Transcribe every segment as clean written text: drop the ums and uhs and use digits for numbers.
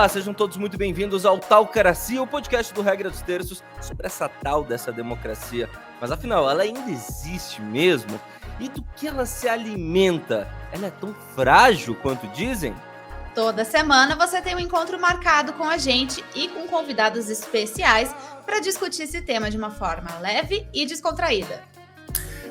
Olá, sejam todos muito bem-vindos ao Talcracia, o podcast do Regra dos Terços sobre essa tal dessa democracia. Mas afinal, ela ainda existe mesmo? E do que ela se alimenta? Ela é tão frágil quanto dizem? Toda semana você tem um encontro marcado com a gente e com convidados especiais para discutir esse tema de uma forma leve e descontraída.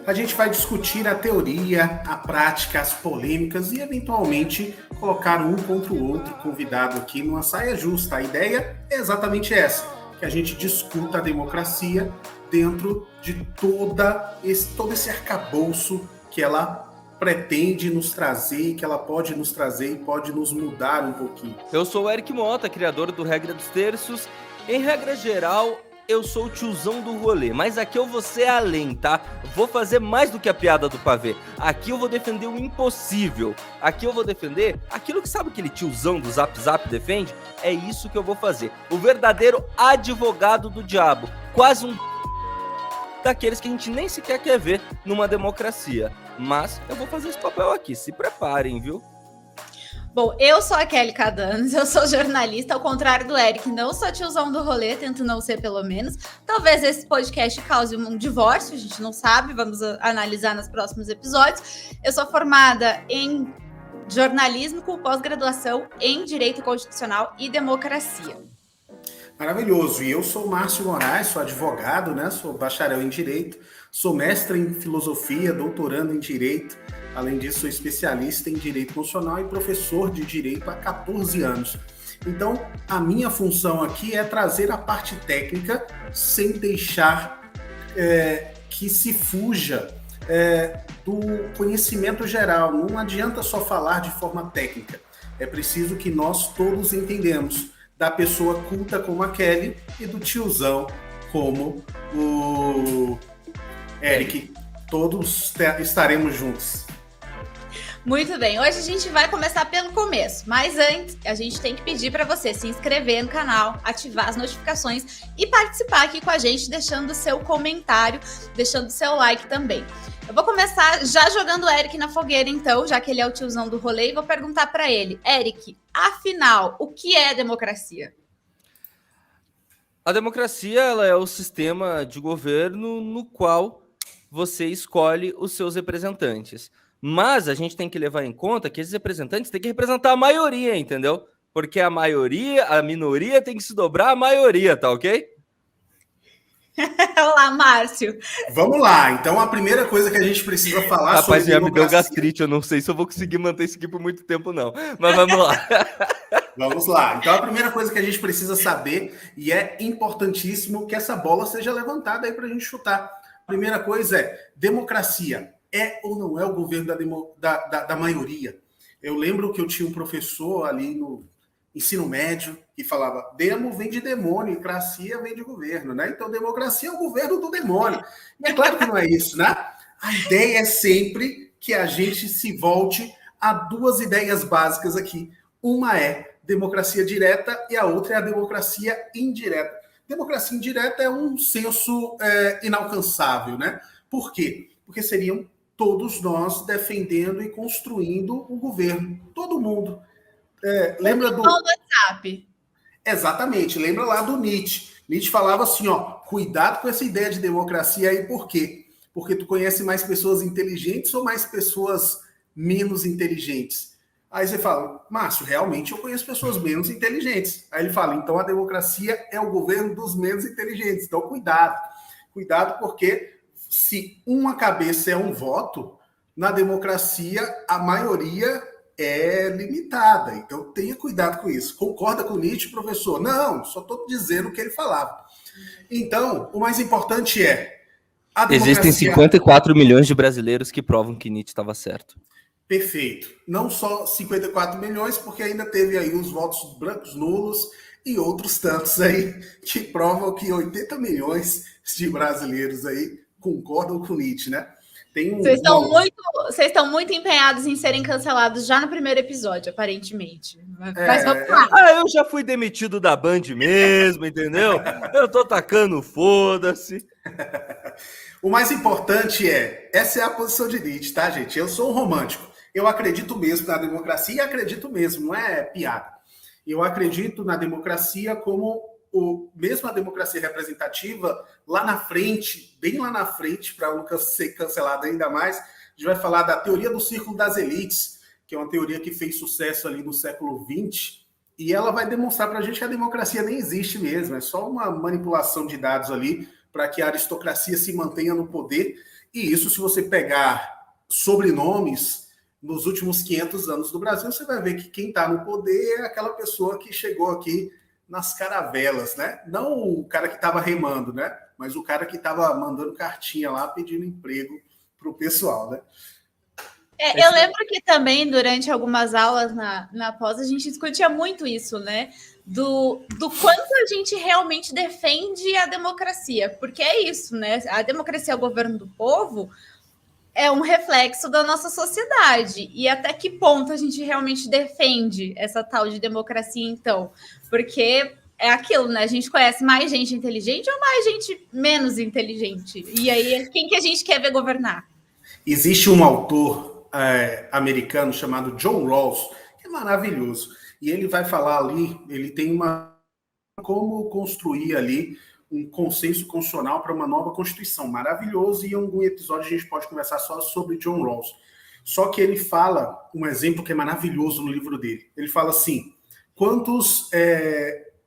A gente vai discutir a teoria, a prática, as polêmicas e, eventualmente, colocar um contra o outro convidado aqui numa saia justa. A ideia é exatamente essa, que a gente discuta a democracia dentro de todo esse arcabouço que ela pretende nos trazer, que ela pode nos trazer e pode nos mudar um pouquinho. Eu sou o Eric Mota, criador do Regra dos Terços. Em regra geral, eu sou o tiozão do rolê, mas aqui eu vou ser além, tá? Vou fazer mais do que a piada do pavê. Aqui eu vou defender o impossível. Aqui eu vou defender aquilo que sabe aquele tiozão do Zap Zap defende? É isso que eu vou fazer. O verdadeiro advogado do diabo. Quase um daqueles que a gente nem sequer quer ver numa democracia. Mas eu vou fazer esse papel aqui, se preparem, viu? Bom, eu sou a Kelly Cadanes, eu sou jornalista, ao contrário do Eric, não sou tiozão do rolê, tento não ser pelo menos. Talvez esse podcast cause um divórcio, a gente não sabe, vamos analisar nos próximos episódios. Eu sou formada em jornalismo com pós-graduação em Direito Constitucional e Democracia. Maravilhoso. E eu sou Márcio Moraes, sou advogado, né? Sou bacharel em Direito, sou mestre em Filosofia, doutorando em Direito. Além disso, sou especialista em Direito Constitucional e professor de Direito há 14 anos. Então, a minha função aqui é trazer a parte técnica sem deixar que se fuja do conhecimento geral. Não adianta só falar de forma técnica. É preciso que nós todos entendamos da pessoa culta como a Kelly e do tiozão como o Eric. Todos estaremos juntos. Muito bem, hoje a gente vai começar pelo começo, mas antes a gente tem que pedir para você se inscrever no canal, ativar as notificações e participar aqui com a gente, deixando o seu comentário, deixando o seu like também. Eu vou começar já jogando o Eric na fogueira então, já que ele é o tiozão do rolê, e vou perguntar para ele, Eric, afinal, o que é democracia? A democracia, ela é o sistema de governo no qual você escolhe os seus representantes. Mas a gente tem que levar em conta que esses representantes têm que representar a maioria, entendeu? Porque a minoria tem que se dobrar à maioria, tá ok? Olá, Márcio. Vamos lá. Então, a primeira coisa que a gente precisa falar sobre democracia... me deu gastrite, eu não sei se eu vou conseguir manter isso aqui por muito tempo, não. Mas vamos lá. Vamos lá. Então, a primeira coisa que a gente precisa saber, e é importantíssimo que essa bola seja levantada aí para a gente chutar. Primeira coisa é, democracia é ou não é o governo da maioria? Eu lembro que eu tinha um professor ali no ensino médio que falava, demo vem de demônio, e cracia vem de governo, né? Então, democracia é o governo do demônio. E é claro que não é isso, né? A ideia é sempre que a gente se volte a duas ideias básicas aqui. Uma é democracia direta e a outra é a democracia indireta. Democracia indireta é um senso inalcançável, né? Por quê? Porque seriam todos nós defendendo e construindo o governo. Todo mundo. Lembra do WhatsApp. Exatamente. Lembra lá do Nietzsche. Nietzsche falava assim, ó, cuidado com essa ideia de democracia aí, por quê? Porque tu conhece mais pessoas inteligentes ou mais pessoas menos inteligentes? Aí você fala, Márcio, realmente eu conheço pessoas menos inteligentes. Aí ele fala, então a democracia é o governo dos menos inteligentes. Então cuidado. Cuidado porque se uma cabeça é um voto, na democracia a maioria é limitada. Então tenha cuidado com isso. Concorda com Nietzsche, professor? Não, só estou dizendo o que ele falava. Então, o mais importante é a democracia... Existem 54 milhões de brasileiros que provam que Nietzsche estava certo. Perfeito. Não só 54 milhões, porque ainda teve aí os votos brancos nulos e outros tantos aí que provam que 80 milhões de brasileiros aí concordam com Nietzsche, né? Vocês estão muito empenhados em serem cancelados já no primeiro episódio, aparentemente. Mas vamos lá. Eu já fui demitido da Band mesmo, entendeu? Eu tô tacando foda-se. O mais importante essa é a posição de Nietzsche, tá, gente? Eu sou um romântico. Eu acredito mesmo na democracia e acredito mesmo, não é piada. Eu acredito na democracia como mesmo a democracia representativa, lá na frente, bem lá na frente, para não ser cancelado ainda mais, a gente vai falar da teoria do círculo das elites, que é uma teoria que fez sucesso ali no século XX, e ela vai demonstrar para a gente que a democracia nem existe mesmo, é só uma manipulação de dados ali para que a aristocracia se mantenha no poder. E isso, se você pegar sobrenomes nos últimos 500 anos do Brasil, você vai ver que quem está no poder é aquela pessoa que chegou aqui nas caravelas, né? Não o cara que estava remando, né? Mas o cara que estava mandando cartinha lá pedindo emprego para o pessoal, né? Eu lembro que também, durante algumas aulas na pós, a gente discutia muito isso, né? Do quanto a gente realmente defende a democracia. Porque é isso, né? A democracia é o governo do povo, é um reflexo da nossa sociedade. E até que ponto a gente realmente defende essa tal de democracia, então? Porque é aquilo, né? A gente conhece mais gente inteligente ou mais gente menos inteligente? E aí, quem que a gente quer ver governar? Existe um autor americano chamado John Rawls, que é maravilhoso. E ele vai falar ali, ele tem como construir ali um consenso constitucional para uma nova Constituição. Maravilhoso, e em algum episódio a gente pode conversar só sobre John Rawls. Só que ele fala um exemplo que é maravilhoso no livro dele. Ele fala assim, quantos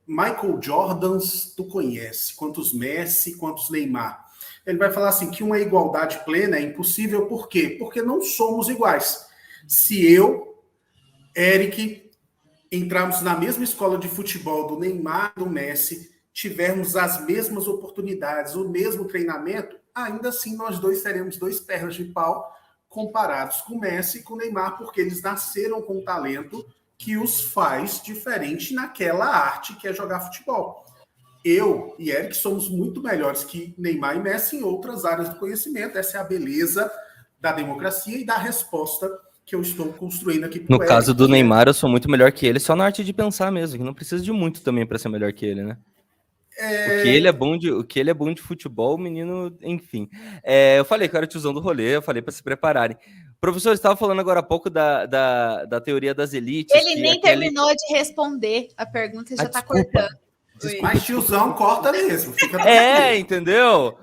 Michael Jordans tu conhece? Quantos Messi? Quantos Neymar? Ele vai falar assim, que uma igualdade plena é impossível. Por quê? Porque não somos iguais. Se eu, Eric, entrarmos na mesma escola de futebol do Neymar, do Messi, tivermos as mesmas oportunidades, o mesmo treinamento, ainda assim nós dois seremos dois pernas de pau comparados com o Messi e com o Neymar, porque eles nasceram com um talento que os faz diferente naquela arte que é jogar futebol. Eu e Eric somos muito melhores que Neymar e Messi em outras áreas do conhecimento. Essa é a beleza da democracia e da resposta que eu estou construindo aqui pro Eric. No caso do Neymar, eu sou muito melhor que ele, só na arte de pensar mesmo, que não precisa de muito também para ser melhor que ele, né? O que ele é bom de futebol, o menino, enfim. Eu falei que eu era tiozão do rolê, eu falei para se prepararem. Professor, estava falando agora há pouco da teoria das elites. Ele nem terminou de responder a pergunta, já está cortando. Mas tiozão corta mesmo. Fica entendeu?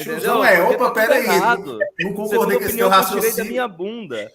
Tiozão opa, peraí. Não concordei com esse teu raciocínio. Da minha bunda.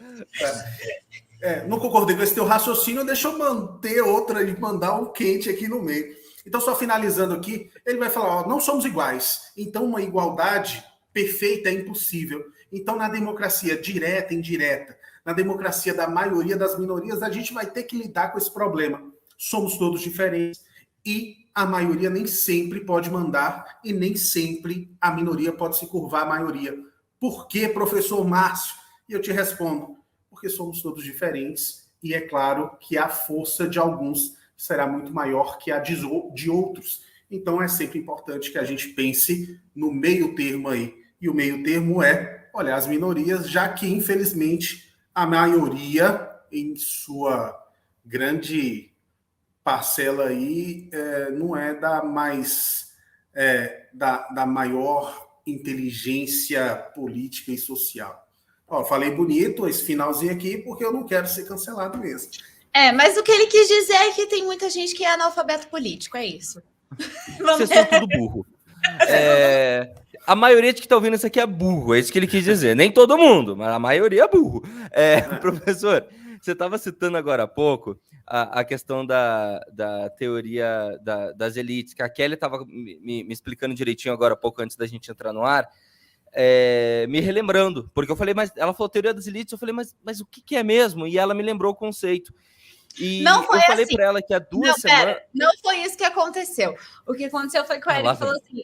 Não concordei com esse teu raciocínio, deixa eu manter outra e mandar um quente aqui no meio. Então, só finalizando aqui, ele vai falar, não somos iguais. Então, uma igualdade perfeita é impossível. Então, na democracia direta e indireta, na democracia da maioria das minorias, a gente vai ter que lidar com esse problema. Somos todos diferentes e a maioria nem sempre pode mandar e nem sempre a minoria pode se curvar à maioria. Por quê, professor Márcio? E eu te respondo, porque somos todos diferentes e é claro que a força de alguns será muito maior que a de outros. Então é sempre importante que a gente pense no meio termo aí. E o meio termo é olhar as minorias, já que, infelizmente, a maioria, em sua grande parcela aí, não é da maior inteligência política e social. Falei bonito esse finalzinho aqui porque eu não quero ser cancelado mesmo. Mas o que ele quis dizer é que tem muita gente que é analfabeto político, é isso. Vocês são tudo burro. A maioria de que está ouvindo isso aqui é burro, é isso que ele quis dizer. Nem todo mundo, mas a maioria é burro. Professor, você estava citando agora há pouco a questão da teoria das elites, que a Kelly estava me explicando direitinho agora há pouco, antes da gente entrar no ar, me relembrando, porque eu falei, mas ela falou teoria das elites, eu falei, mas o que é mesmo? E ela me lembrou o conceito. E não foi eu falei assim. para ela que há 2 semanas... Não foi isso que aconteceu. O que aconteceu foi que o Eric falou assim,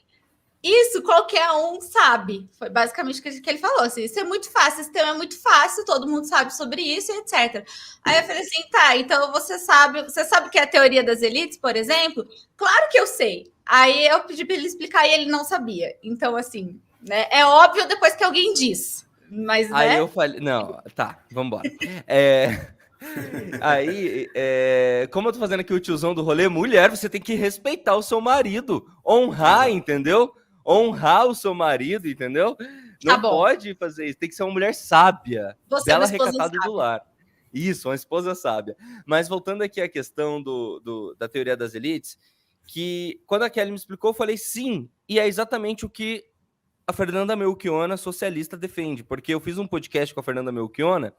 isso qualquer um sabe. Foi basicamente o que ele falou. Assim, isso é muito fácil, esse tema é muito fácil, todo mundo sabe sobre isso, etc. Aí eu falei assim, tá, então você sabe o que é a teoria das elites, por exemplo? Claro que eu sei. Aí eu pedi para ele explicar e ele não sabia. Então, assim, né, é óbvio depois que alguém diz. Mas, aí né? eu falei, não, tá, vamos embora. Aí, como eu tô fazendo aqui o tiozão do rolê, mulher, você tem que respeitar o seu marido, honrar, entendeu? Honrar o seu marido, entendeu? Não pode fazer isso, tem que ser uma mulher sábia, bela, recatada do lar. Isso, uma esposa sábia. Mas voltando aqui à questão da teoria das elites, que quando a Kelly me explicou, eu falei sim, e é exatamente o que a Fernanda Melchiona, socialista, defende, porque eu fiz um podcast com a Fernanda Melchiona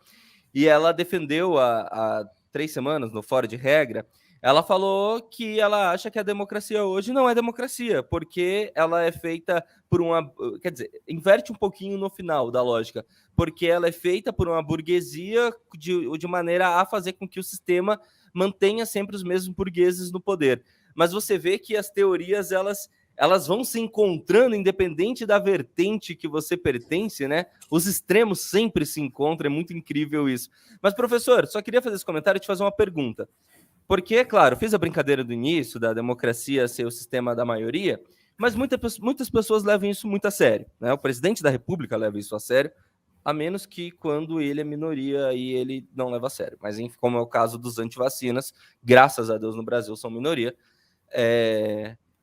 e ela defendeu há 3 semanas, no Fora de Regra, ela falou que ela acha que a democracia hoje não é democracia, porque ela é feita por uma... Quer dizer, inverte um pouquinho no final da lógica, porque ela é feita por uma burguesia de maneira a fazer com que o sistema mantenha sempre os mesmos burgueses no poder. Mas você vê que as teorias, elas vão se encontrando independente da vertente que você pertence, né? Os extremos sempre se encontram, é muito incrível isso. Mas, professor, só queria fazer esse comentário e te fazer uma pergunta. Porque, é claro, fiz a brincadeira do início, da democracia ser o sistema da maioria, mas muitas pessoas levam isso muito a sério, né? O presidente da República leva isso a sério, a menos que quando ele é minoria e ele não leva a sério. Mas, enfim, como é o caso dos antivacinas, graças a Deus no Brasil são minoria.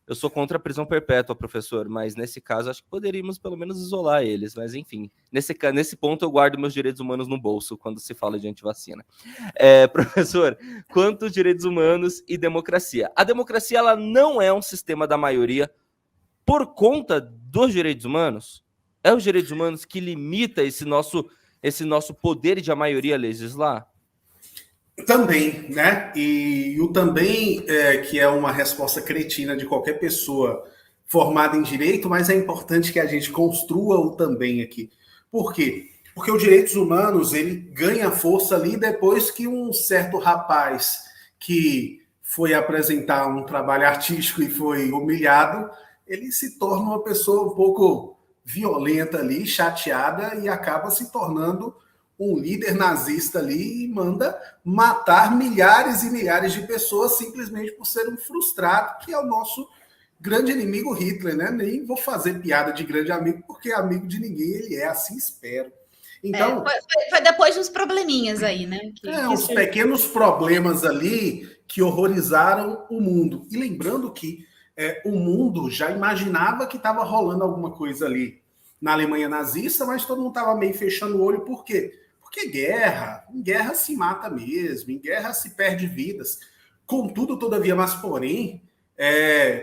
Eu sou contra a prisão perpétua, professor, mas nesse caso acho que poderíamos pelo menos isolar eles. Mas enfim, nesse ponto eu guardo meus direitos humanos no bolso quando se fala de antivacina. Professor, quanto aos direitos humanos e democracia? A democracia ela não é um sistema da maioria por conta dos direitos humanos? É os direitos humanos que limita esse nosso poder de a maioria legislar? Também, né? E o também, que é uma resposta cretina de qualquer pessoa formada em direito, mas é importante que a gente construa o também aqui. Por quê? Porque os direitos humanos, ele ganha força ali depois que um certo rapaz que foi apresentar um trabalho artístico e foi humilhado, ele se torna uma pessoa um pouco violenta ali, chateada, e acaba se tornando um líder nazista ali e manda matar milhares e milhares de pessoas simplesmente por ser um frustrado, que é o nosso grande inimigo Hitler, né? Nem vou fazer piada de grande amigo, porque amigo de ninguém ele é, assim espero. Então, foi depois de uns probleminhas aí, né? Uns pequenos problemas ali que horrorizaram o mundo. E lembrando que o mundo já imaginava que estava rolando alguma coisa ali na Alemanha nazista, mas todo mundo estava meio fechando o olho, por quê? Porque em guerra se mata mesmo, em guerra se perde vidas. Contudo, todavia, mas porém,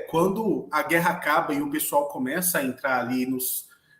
quando a guerra acaba e o pessoal começa a entrar ali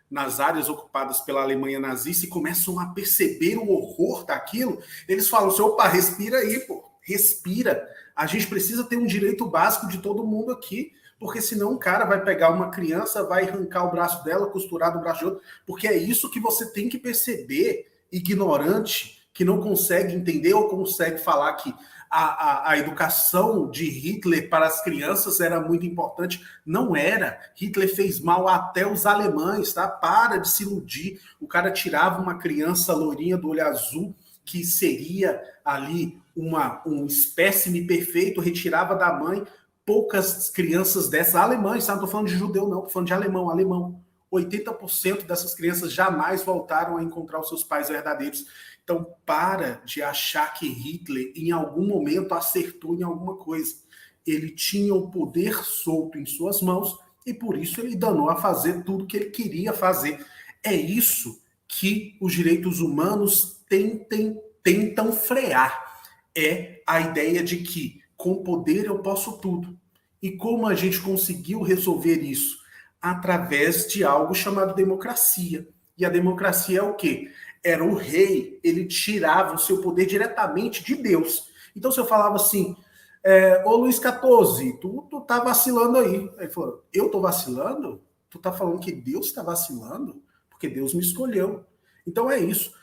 nas áreas ocupadas pela Alemanha nazista e começam a perceber o horror daquilo, eles falam assim, opa, respira aí, pô, respira. A gente precisa ter um direito básico de todo mundo aqui, porque senão um cara vai pegar uma criança, vai arrancar o braço dela, costurar do braço de outro, porque é isso que você tem que perceber, ignorante, que não consegue entender ou consegue falar que a educação de Hitler para as crianças era muito importante. Não era. Hitler fez mal até os alemães, tá? Para de se iludir. O cara tirava uma criança lourinha do olho azul, que seria ali um espécime perfeito, retirava da mãe. Poucas crianças dessas, alemães, tá? Não estou falando de judeu, não, estou falando de alemão. 80% dessas crianças jamais voltaram a encontrar os seus pais verdadeiros. Então, para de achar que Hitler, em algum momento, acertou em alguma coisa. Ele tinha o poder solto em suas mãos e, por isso, ele danou a fazer tudo que ele queria fazer. É isso que os direitos humanos tentam frear. É a ideia de que, com poder, eu posso tudo. E como a gente conseguiu resolver isso? Através de algo chamado democracia. E a democracia é o quê? Era o rei, ele tirava o seu poder diretamente de Deus. Então, se eu falava assim, ô Luiz XIV, tu tá vacilando aí. Aí ele falou, eu tô vacilando? Tu tá falando que Deus tá vacilando? Porque Deus me escolheu. Então é isso.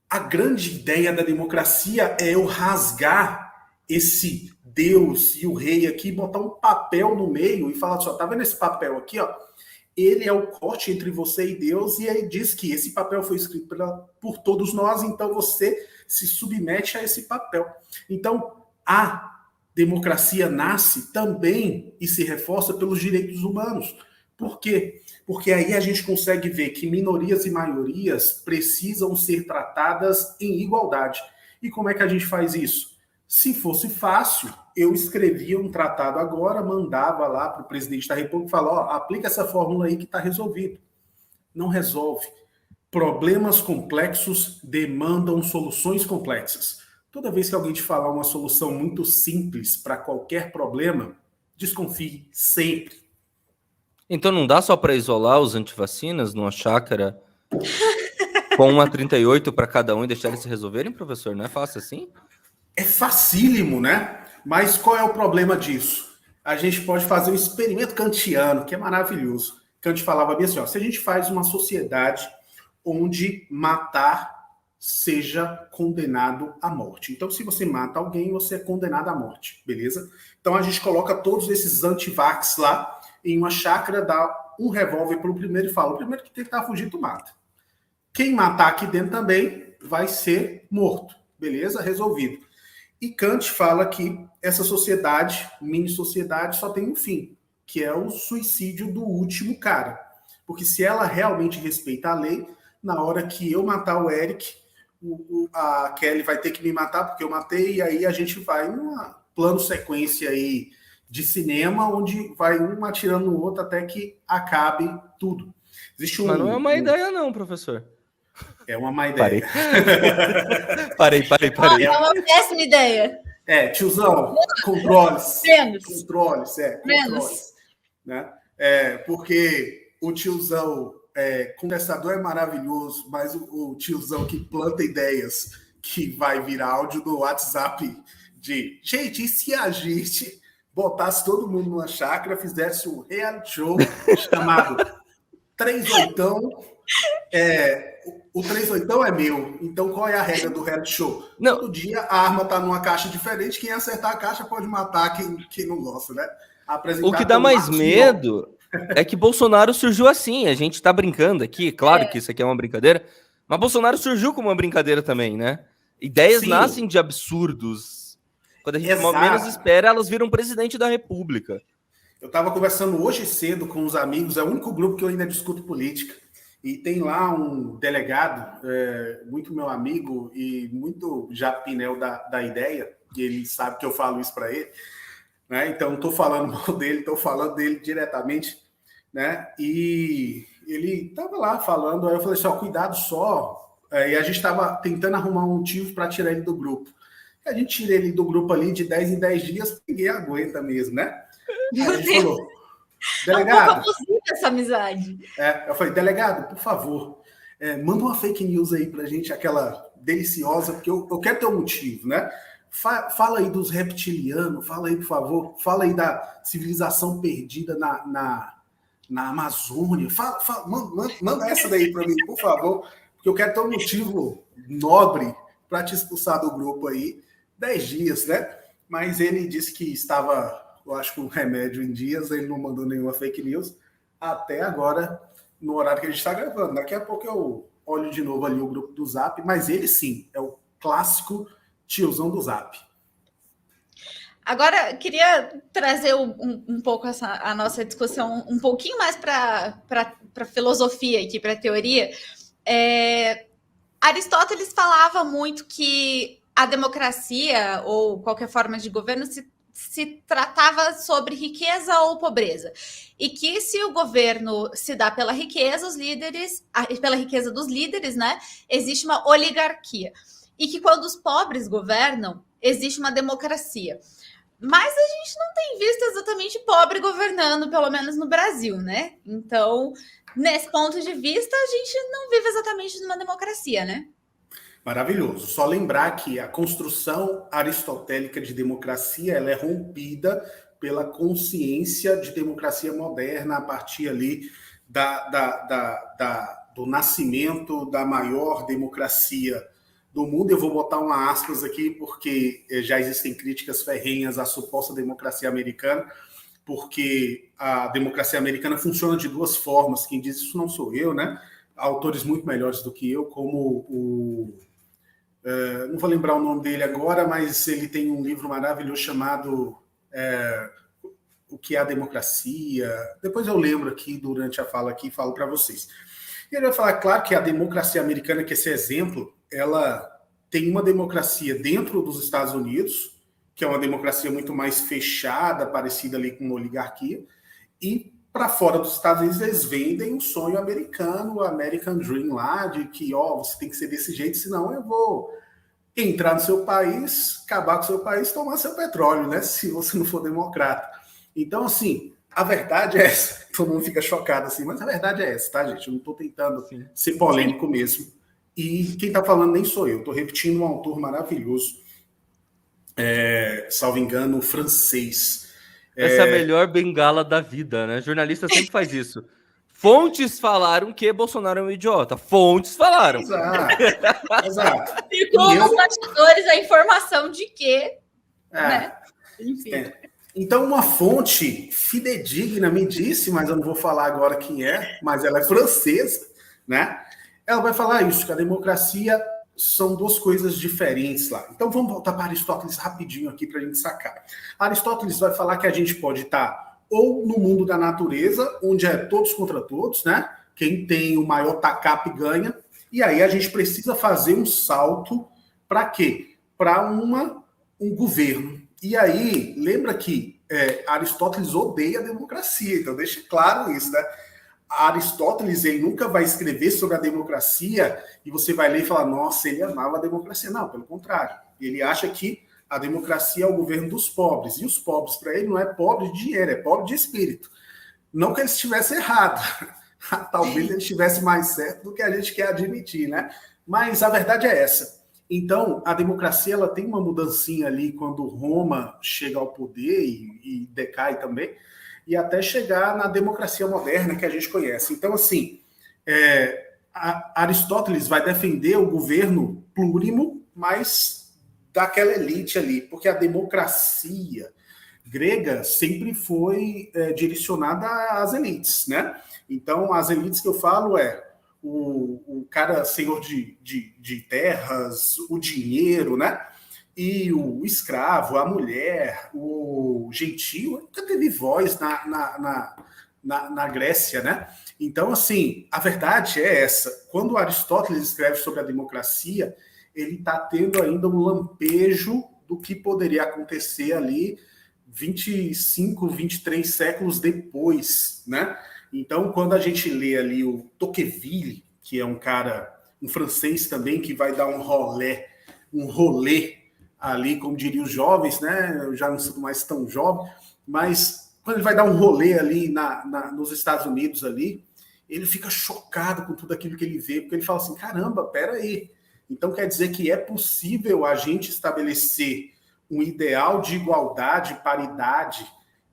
A grande ideia da democracia é eu rasgar esse Deus e o rei aqui, botar um papel no meio e falar assim, tá vendo esse papel aqui, ó? Ele é o corte entre você e Deus, e ele diz que esse papel foi escrito por todos nós, então você se submete a esse papel. Então, a democracia nasce também e se reforça pelos direitos humanos. Por quê? Porque aí a gente consegue ver que minorias e maiorias precisam ser tratadas em igualdade. E como é que a gente faz isso? Se fosse fácil, eu escrevia um tratado agora, mandava lá para o presidente da República e falava, aplica essa fórmula aí que está resolvido. Não resolve. Problemas complexos demandam soluções complexas. Toda vez que alguém te falar uma solução muito simples para qualquer problema, desconfie sempre. Então não dá só para isolar os antivacinas numa chácara com uma 38 para cada um e deixar eles se resolverem, professor? Não é fácil assim? É facílimo, né? Mas qual é o problema disso? A gente pode fazer um experimento kantiano, que é maravilhoso. Kant falava bem assim, ó, se a gente faz uma sociedade onde matar seja condenado à morte. Então, se você mata alguém, você é condenado à morte, beleza? Então, a gente coloca todos esses antivax lá em uma chácara, dá um revólver para o primeiro e fala, o primeiro que tentar fugir, tu mata. Quem matar aqui dentro também vai ser morto, beleza? Resolvido. E Kant fala que essa sociedade, mini-sociedade, só tem um fim, que é o suicídio do último cara. Porque se ela realmente respeita a lei, na hora que eu matar o Eric, a Kelly vai ter que me matar porque eu matei, e aí a gente vai numa plano sequência aí de cinema, onde vai um atirando no outro até que acabe tudo. Mas não é uma ideia não, professor. É uma má ideia. Parei. É uma péssima ideia. Tiozão, controles. Menos. Controles. Né? Porque o tiozão conversador é maravilhoso, mas o tiozão que planta ideias que vai virar áudio do WhatsApp de gente, e se a gente botasse todo mundo numa chácara, fizesse um reality show chamado 38, o 38 é meu. Então, qual é a regra do reality show? Não. Todo dia a arma tá numa caixa diferente. Quem acertar a caixa pode matar quem não gosta, né? O que dá mais medo é que Bolsonaro surgiu assim. A gente tá brincando aqui, claro que isso aqui é uma brincadeira, mas Bolsonaro surgiu como uma brincadeira também, né? Ideias nascem de absurdos. Quando a gente menos espera, elas viram presidente da República. Eu estava conversando hoje cedo com os amigos, é o único grupo que eu ainda discuto política. E tem lá um delegado, muito meu amigo e muito já pinel da ideia, e ele sabe que eu falo isso para ele, né? Então não estou falando mal dele, estou falando dele diretamente, né? E ele estava lá falando, aí eu falei assim, ó, cuidado só, e a gente estava tentando arrumar um motivo para tirar ele do grupo. E a gente tira ele do grupo ali de 10 em 10 dias, ninguém aguenta mesmo, né? Meu Aí a gente Deus. falou, delegado, é um pouco abusiva essa amizade. Eu falei, delegado, por favor, manda uma fake news aí pra gente, aquela deliciosa, porque eu quero ter um motivo, né? Fala aí dos reptilianos, fala aí, por favor, fala aí da civilização perdida na Amazônia, manda essa daí pra mim, por favor, porque eu quero ter um motivo nobre para te expulsar do grupo aí, 10 dias, né? Mas ele disse que estava, eu acho que um remédio em dias, ele não mandou nenhuma fake news, até agora, no horário que a gente está gravando. Daqui a pouco eu olho de novo ali o grupo do Zap, mas ele sim, é o clássico tiozão do Zap. Agora, queria trazer um pouco a nossa discussão um pouquinho mais para filosofia aqui, para teoria. Aristóteles falava muito que a democracia ou qualquer forma de governo se tratava sobre riqueza ou pobreza. E que se o governo se dá pela riqueza, pela riqueza dos líderes, né, existe uma oligarquia. E que quando os pobres governam, existe uma democracia. Mas a gente não tem visto exatamente pobre governando, pelo menos no Brasil, né? Então, nesse ponto de vista, a gente não vive exatamente numa democracia, né? Maravilhoso. Só lembrar que a construção aristotélica de democracia ela é rompida pela consciência de democracia moderna a partir ali do nascimento da maior democracia do mundo. Eu vou botar uma aspas aqui porque já existem críticas ferrenhas à suposta democracia americana, porque a democracia americana funciona de duas formas. Quem diz isso não sou eu, né? Autores muito melhores do que eu, como não vou lembrar o nome dele agora, mas ele tem um livro maravilhoso chamado O que é a Democracia. Depois eu lembro aqui, durante a fala aqui, falo para vocês. E ele vai falar, claro, que a democracia americana, que esse exemplo, ela tem uma democracia dentro dos Estados Unidos, que é uma democracia muito mais fechada, parecida ali com uma oligarquia, e para fora dos Estados Unidos eles vendem o sonho americano, o American Dream lá, de que você tem que ser desse jeito, senão eu vou entrar no seu país, acabar com o seu país, tomar seu petróleo, né? Se você não for democrata. Então, assim, a verdade é essa. Todo mundo fica chocado assim, mas a verdade é essa, tá, gente? Eu não estou tentando ser polêmico mesmo. E quem está falando nem sou eu. Estou repetindo um autor maravilhoso, salvo engano, francês. Essa é a melhor bengala da vida, né? Jornalista sempre faz isso. Fontes falaram que Bolsonaro é um idiota. Fontes falaram. Exato. Ficou nos bastidores a informação de que... né? Enfim. Então, uma fonte fidedigna me disse, mas eu não vou falar agora quem é, mas ela é francesa, né? Ela vai falar isso, que a democracia são duas coisas diferentes lá. Então, vamos voltar para Aristóteles rapidinho aqui para a gente sacar. Aristóteles vai falar que a gente pode estar ou no mundo da natureza, onde é todos contra todos, né? Quem tem o maior tacape ganha. E aí a gente precisa fazer um salto para quê? Para um governo. E aí, lembra que Aristóteles odeia a democracia, então deixa claro isso, né? Aristóteles, ele nunca vai escrever sobre a democracia e você vai ler e falar, nossa, ele amava a democracia. Não, pelo contrário. Ele acha que a democracia é o governo dos pobres. E os pobres, para ele, não é pobre de dinheiro, é pobre de espírito. Não que ele estivesse errado. Talvez ele estivesse mais certo do que a gente quer admitir, né? Mas a verdade é essa. Então, a democracia ela tem uma mudancinha ali quando Roma chega ao poder e decai também, e até chegar na democracia moderna que a gente conhece. Então, assim, Aristóteles vai defender o governo plurimo, mas daquela elite ali, porque a democracia grega sempre foi direcionada às elites, né? Então, as elites que eu falo o cara senhor de terras, o dinheiro, né? E o escravo, a mulher, o gentio, nunca teve voz na Grécia, né? Então, assim, a verdade é essa. Quando Aristóteles escreve sobre a democracia, ele está tendo ainda um lampejo do que poderia acontecer ali 25, 23 séculos depois, né? Então, quando a gente lê ali o Tocqueville, que é um francês também, que vai dar um rolê ali, como diriam os jovens, né? Eu já não sou mais tão jovem, mas quando ele vai dar um rolê ali nos Estados Unidos ali, ele fica chocado com tudo aquilo que ele vê, porque ele fala assim, caramba, peraí. Então quer dizer que é possível a gente estabelecer um ideal de igualdade, paridade,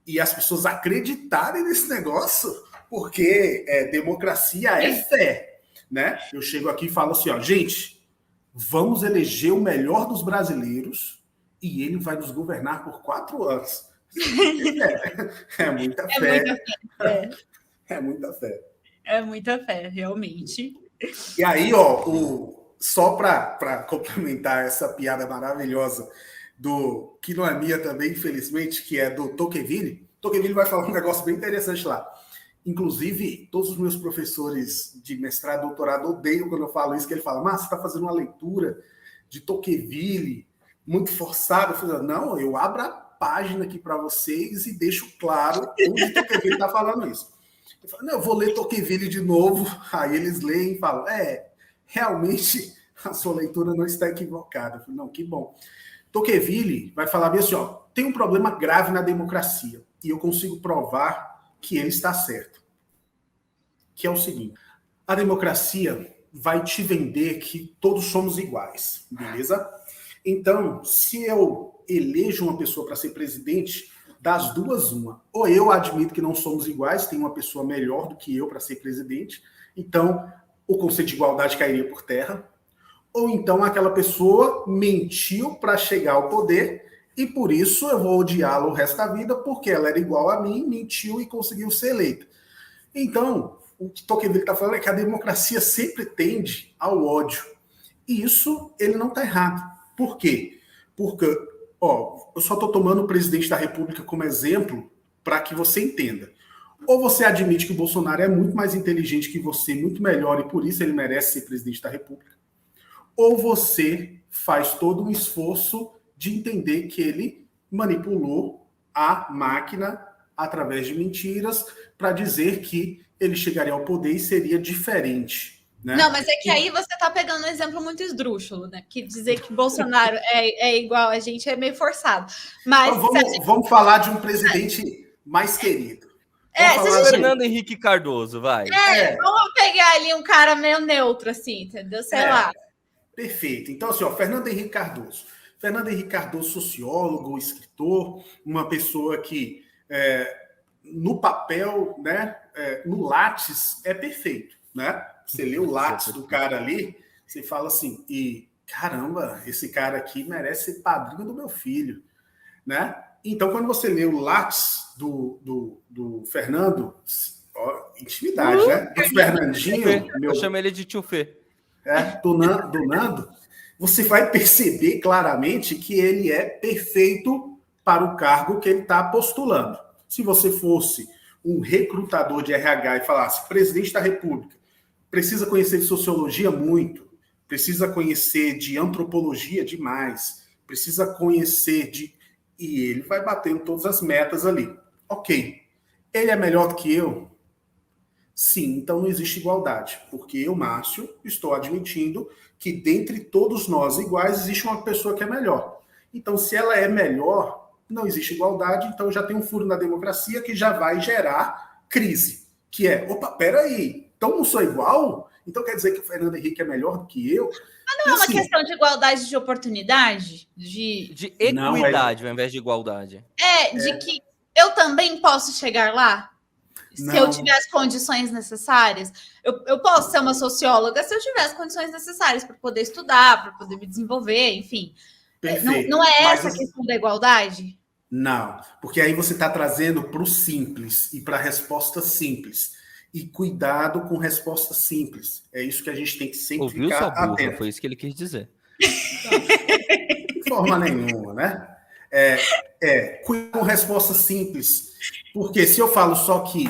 e as pessoas acreditarem nesse negócio, porque democracia é fé, né? Eu chego aqui e falo assim, ó, gente, vamos eleger o melhor dos brasileiros e ele vai nos governar por 4 anos. É muita fé. É muita fé. É muita fé, realmente. E aí, ó, só para complementar essa piada maravilhosa que não é minha também, infelizmente, que é do Tocqueville. Tocqueville vai falar um negócio bem interessante lá. Inclusive, todos os meus professores de mestrado, doutorado, odeiam quando eu falo isso, que ele fala, mas você está fazendo uma leitura de Tocqueville muito forçada. Eu falo, não, eu abro a página aqui para vocês e deixo claro onde Tocqueville está falando isso. Eu falo, não, eu vou ler Tocqueville de novo. Aí eles leem e falam, realmente a sua leitura não está equivocada. Eu falo, não, que bom. Tocqueville vai falar bem assim, ó, tem um problema grave na democracia e eu consigo provar que ele está certo. Que é o seguinte, a democracia vai te vender que todos somos iguais, beleza? Então, se eu elejo uma pessoa para ser presidente, das duas, uma. Ou eu admito que não somos iguais, tem uma pessoa melhor do que eu para ser presidente, então o conceito de igualdade cairia por terra. Ou então aquela pessoa mentiu para chegar ao poder e por isso eu vou odiá-la o resto da vida, porque ela era igual a mim, mentiu e conseguiu ser eleita. Então, o que Tocqueville está falando é que a democracia sempre tende ao ódio. E isso, ele não está errado. Por quê? Porque, eu só estou tomando o presidente da República como exemplo para que você entenda. Ou você admite que o Bolsonaro é muito mais inteligente que você, muito melhor, e por isso ele merece ser presidente da República. Ou você faz todo um esforço de entender que ele manipulou a máquina através de mentiras para dizer que ele chegaria ao poder e seria diferente né? Não, mas é que aí você está pegando um exemplo muito esdrúxulo, né? Que dizer que Bolsonaro é igual a gente é meio forçado. Mas Então, vamos falar de um presidente mais querido. Vamos se a falar gente... Fernando Henrique Cardoso, vai. Vamos pegar ali um cara meio neutro, assim, entendeu? Sei lá. Perfeito. Então, assim, ó, Fernando Henrique Cardoso. Fernando Henrique Cardoso, sociólogo, escritor, uma pessoa que, no papel, né, no Lattes, é perfeito, né? Você lê o Lattes do cara ali, você fala assim, e caramba, esse cara aqui merece ser padrinho do meu filho, né? Então, quando você lê o Lattes do Fernando, ó, intimidade, né? Do Fernandinho, Eu chamo ele de tio Fê. do Nando, você vai perceber claramente que ele é perfeito para o cargo que ele está postulando. Se você fosse um recrutador de RH e falasse, presidente da República, precisa conhecer de sociologia muito, precisa conhecer de antropologia demais, precisa conhecer de... E ele vai batendo todas as metas ali. Ok. Ele é melhor do que eu? Sim, então não existe igualdade, porque eu, Márcio, estou admitindo que dentre todos nós iguais existe uma pessoa que é melhor. Então, se ela é melhor, não existe igualdade, então já tem um furo na democracia que já vai gerar crise, que é, opa, peraí, então não sou igual? Então quer dizer que o Fernando Henrique é melhor do que eu? Mas não é uma questão de igualdade de oportunidade? De equidade ao invés de igualdade. De que eu também posso chegar lá? Se eu tiver as condições necessárias, eu posso ser uma socióloga se eu tiver as condições necessárias para poder estudar, para poder me desenvolver, enfim. Não é essa a questão da igualdade? Não, porque aí você está trazendo para o simples e para a resposta simples. E cuidado com resposta simples. É isso que a gente tem que sempre Ouviu ficar sua burra, atento. foi isso que ele quis dizer. De forma nenhuma, né? Cuidado com resposta simples. Porque se eu falo só que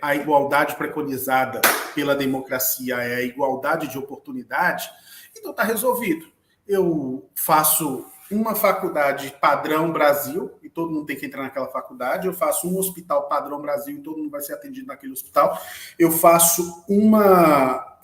a igualdade preconizada pela democracia é a igualdade de oportunidade, então está resolvido. Eu faço uma faculdade padrão Brasil, e todo mundo tem que entrar naquela faculdade. Eu faço um hospital padrão Brasil, e todo mundo vai ser atendido naquele hospital. Eu faço uma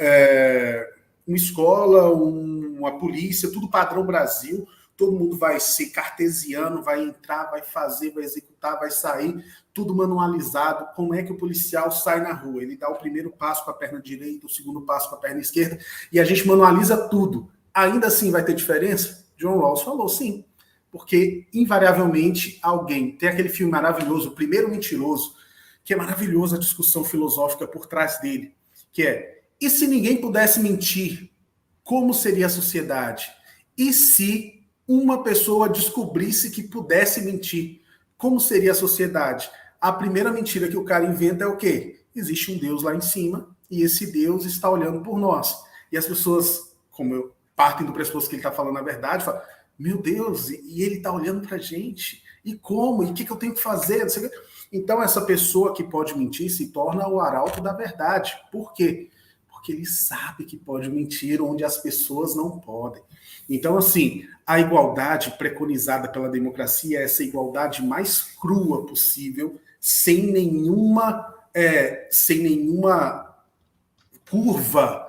escola, uma polícia, tudo padrão Brasil. Todo mundo vai ser cartesiano, vai entrar, vai fazer, vai executar, vai sair, tudo manualizado. Como é que o policial sai na rua? Ele dá o primeiro passo com a perna direita, o segundo passo com a perna esquerda, e a gente manualiza tudo. Ainda assim vai ter diferença? John Rawls falou sim, porque invariavelmente alguém... Tem aquele filme maravilhoso, O Primeiro Mentiroso, que é maravilhoso a discussão filosófica por trás dele, que é, e se ninguém pudesse mentir, como seria a sociedade? E se uma pessoa descobrisse que pudesse mentir, como seria a sociedade? A primeira mentira que o cara inventa é o quê? Existe um Deus lá em cima e esse Deus está olhando por nós. E as pessoas, como eu partem do pressuposto que ele está falando a verdade, falam, meu Deus, e ele está olhando para a gente? E como? E o que eu tenho que fazer? Então essa pessoa que pode mentir se torna o arauto da verdade. Por quê? Porque ele sabe que pode mentir onde as pessoas não podem. Então, assim, a igualdade preconizada pela democracia é essa igualdade mais crua possível, sem nenhuma curva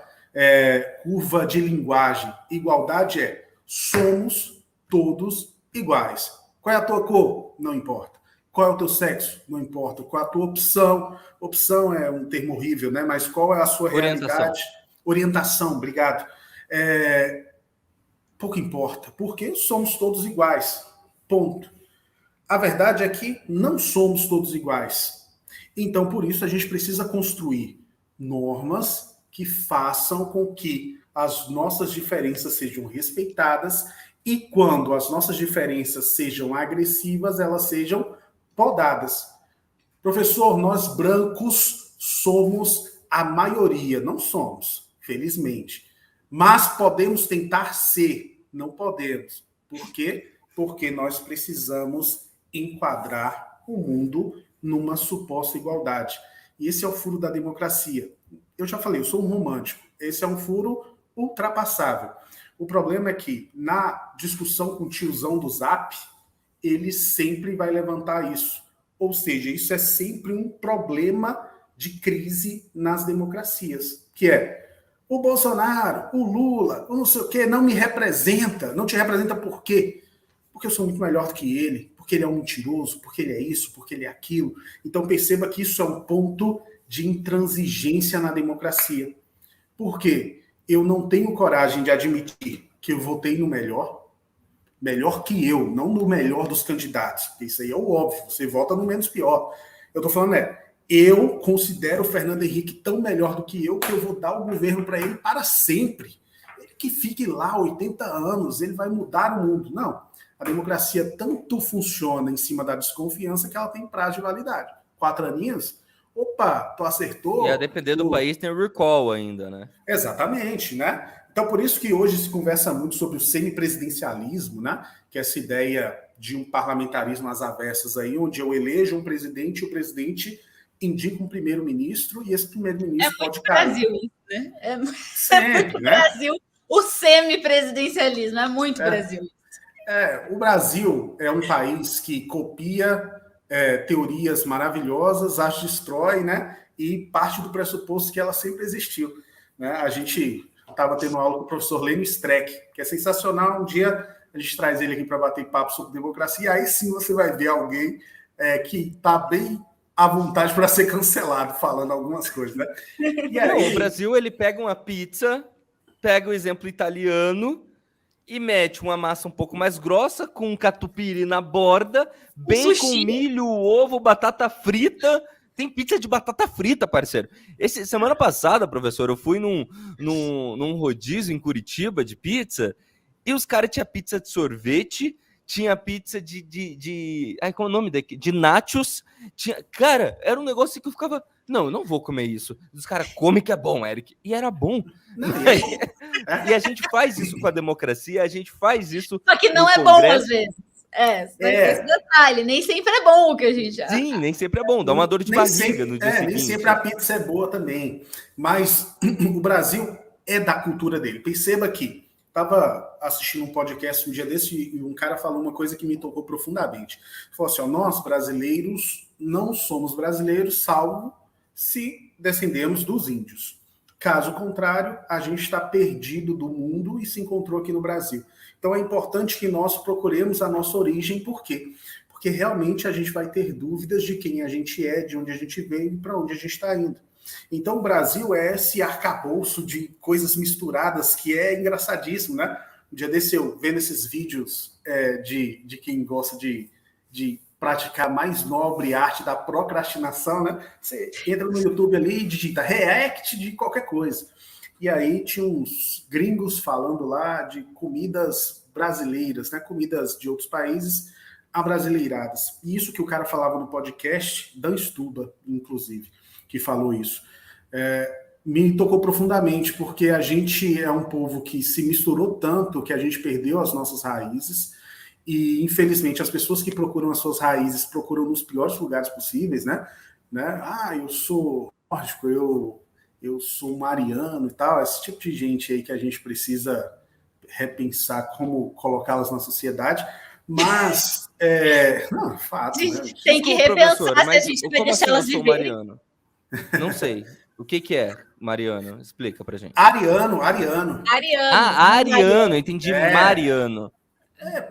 de linguagem. Igualdade somos todos iguais. Qual é a tua cor? Não importa. Qual é o teu sexo? Não importa. Qual é a tua opção? Opção é um termo horrível, né? Mas qual é a sua realidade? Orientação, obrigado. Pouco importa, porque somos todos iguais. Ponto. A verdade é que não somos todos iguais. Então, por isso, a gente precisa construir normas que façam com que as nossas diferenças sejam respeitadas e, quando as nossas diferenças sejam agressivas, elas sejam podadas. Professor, nós brancos somos a maioria. Não somos, felizmente. Mas podemos tentar ser. Não podemos. Por quê? Porque nós precisamos enquadrar o mundo numa suposta igualdade. E esse é o furo da democracia. Eu já falei, eu sou um romântico. Esse é um furo ultrapassável. O problema é que, na discussão com o tiozão do Zap, ele sempre vai levantar isso. Ou seja, isso é sempre um problema de crise nas democracias, que é, o Bolsonaro, o Lula, o não sei o quê, não me representa. Não te representa por quê? Porque eu sou muito melhor do que ele, porque ele é um mentiroso, porque ele é isso, porque ele é aquilo. Então perceba que isso é um ponto de intransigência na democracia. Por quê? Eu não tenho coragem de admitir que eu votei no melhor que eu, não no melhor dos candidatos. Porque isso aí é o óbvio, você vota no menos pior. Eu estou falando, eu considero o Fernando Henrique tão melhor do que eu vou dar o governo para ele para sempre. Ele que fique lá 80 anos, ele vai mudar o mundo. Não. A democracia tanto funciona em cima da desconfiança que ela tem prazo de validade. 4 aninhos, opa, tu acertou. E a depender do país tem o recall ainda, né? Exatamente, né? Então, por isso que hoje se conversa muito sobre o semipresidencialismo, né? Que é essa ideia de um parlamentarismo às avessas aí, onde eu elejo um presidente e o presidente indica um primeiro-ministro e esse primeiro-ministro pode cair. Brasil, isso, né? Sempre, muito né? Brasil, o semipresidencialismo, é muito Brasil. O Brasil é um país que copia teorias maravilhosas, as destrói, né? E parte do pressuposto que ela sempre existiu. Né? A gente estava tendo aula com o professor Lênio Streck, que é sensacional. Um dia a gente traz ele aqui para bater papo sobre democracia, e aí sim você vai ver alguém que está bem à vontade para ser cancelado, falando algumas coisas. Né? E aí... Não, o Brasil, ele pega uma pizza, pega o exemplo italiano e mete uma massa um pouco mais grossa, com um catupiry na borda, bem com milho, ovo, batata frita. Tem pizza de batata frita, parceiro. Semana passada, professor, eu fui num rodízio em Curitiba de pizza e os caras tinham pizza de sorvete, tinha pizza ai, qual é o nome daqui? De nachos. Cara, era um negócio que eu ficava... Não, eu não vou comer isso. Os caras comem que é bom, Eric. E era bom. E a gente faz isso com a democracia, a gente faz isso... Só que não é bom, às vezes. Esse detalhe, nem sempre é bom o que a gente acha. Sim, nem sempre é bom, dá uma dor de barriga no dia seguinte. Nem sempre a pizza é boa também, mas o Brasil é da cultura dele. Perceba que estava assistindo um podcast um dia desse e um cara falou uma coisa que me tocou profundamente. Falou assim, nós brasileiros não somos brasileiros, salvo se descendemos dos índios. Caso contrário, a gente está perdido do mundo e se encontrou aqui no Brasil. Então é importante que nós procuremos a nossa origem, por quê? Porque realmente a gente vai ter dúvidas de quem a gente é, de onde a gente veio e para onde a gente está indo. Então o Brasil é esse arcabouço de coisas misturadas que é engraçadíssimo, né? Um dia desse eu vendo esses vídeos de quem gosta de praticar mais nobre arte da procrastinação, né? Você entra no YouTube ali e digita react de qualquer coisa. E aí tinha uns gringos falando lá de comidas brasileiras, né? Comidas de outros países abrasileiradas. E isso que o cara falava no podcast, Dan Stuba, inclusive, que falou isso. Me tocou profundamente, porque a gente é um povo que se misturou tanto que a gente perdeu as nossas raízes e, infelizmente, as pessoas que procuram as suas raízes procuram nos piores lugares possíveis, né? Eu sou nórdico, eu sou mariano e tal, esse tipo de gente aí que a gente precisa repensar como colocá-las na sociedade, mas fato, né? Tem que repensar se a gente vai deixar elas viverem. Não sei. O que é Mariano? Explica pra gente. Ariano. Ariano, entendi. Mariano.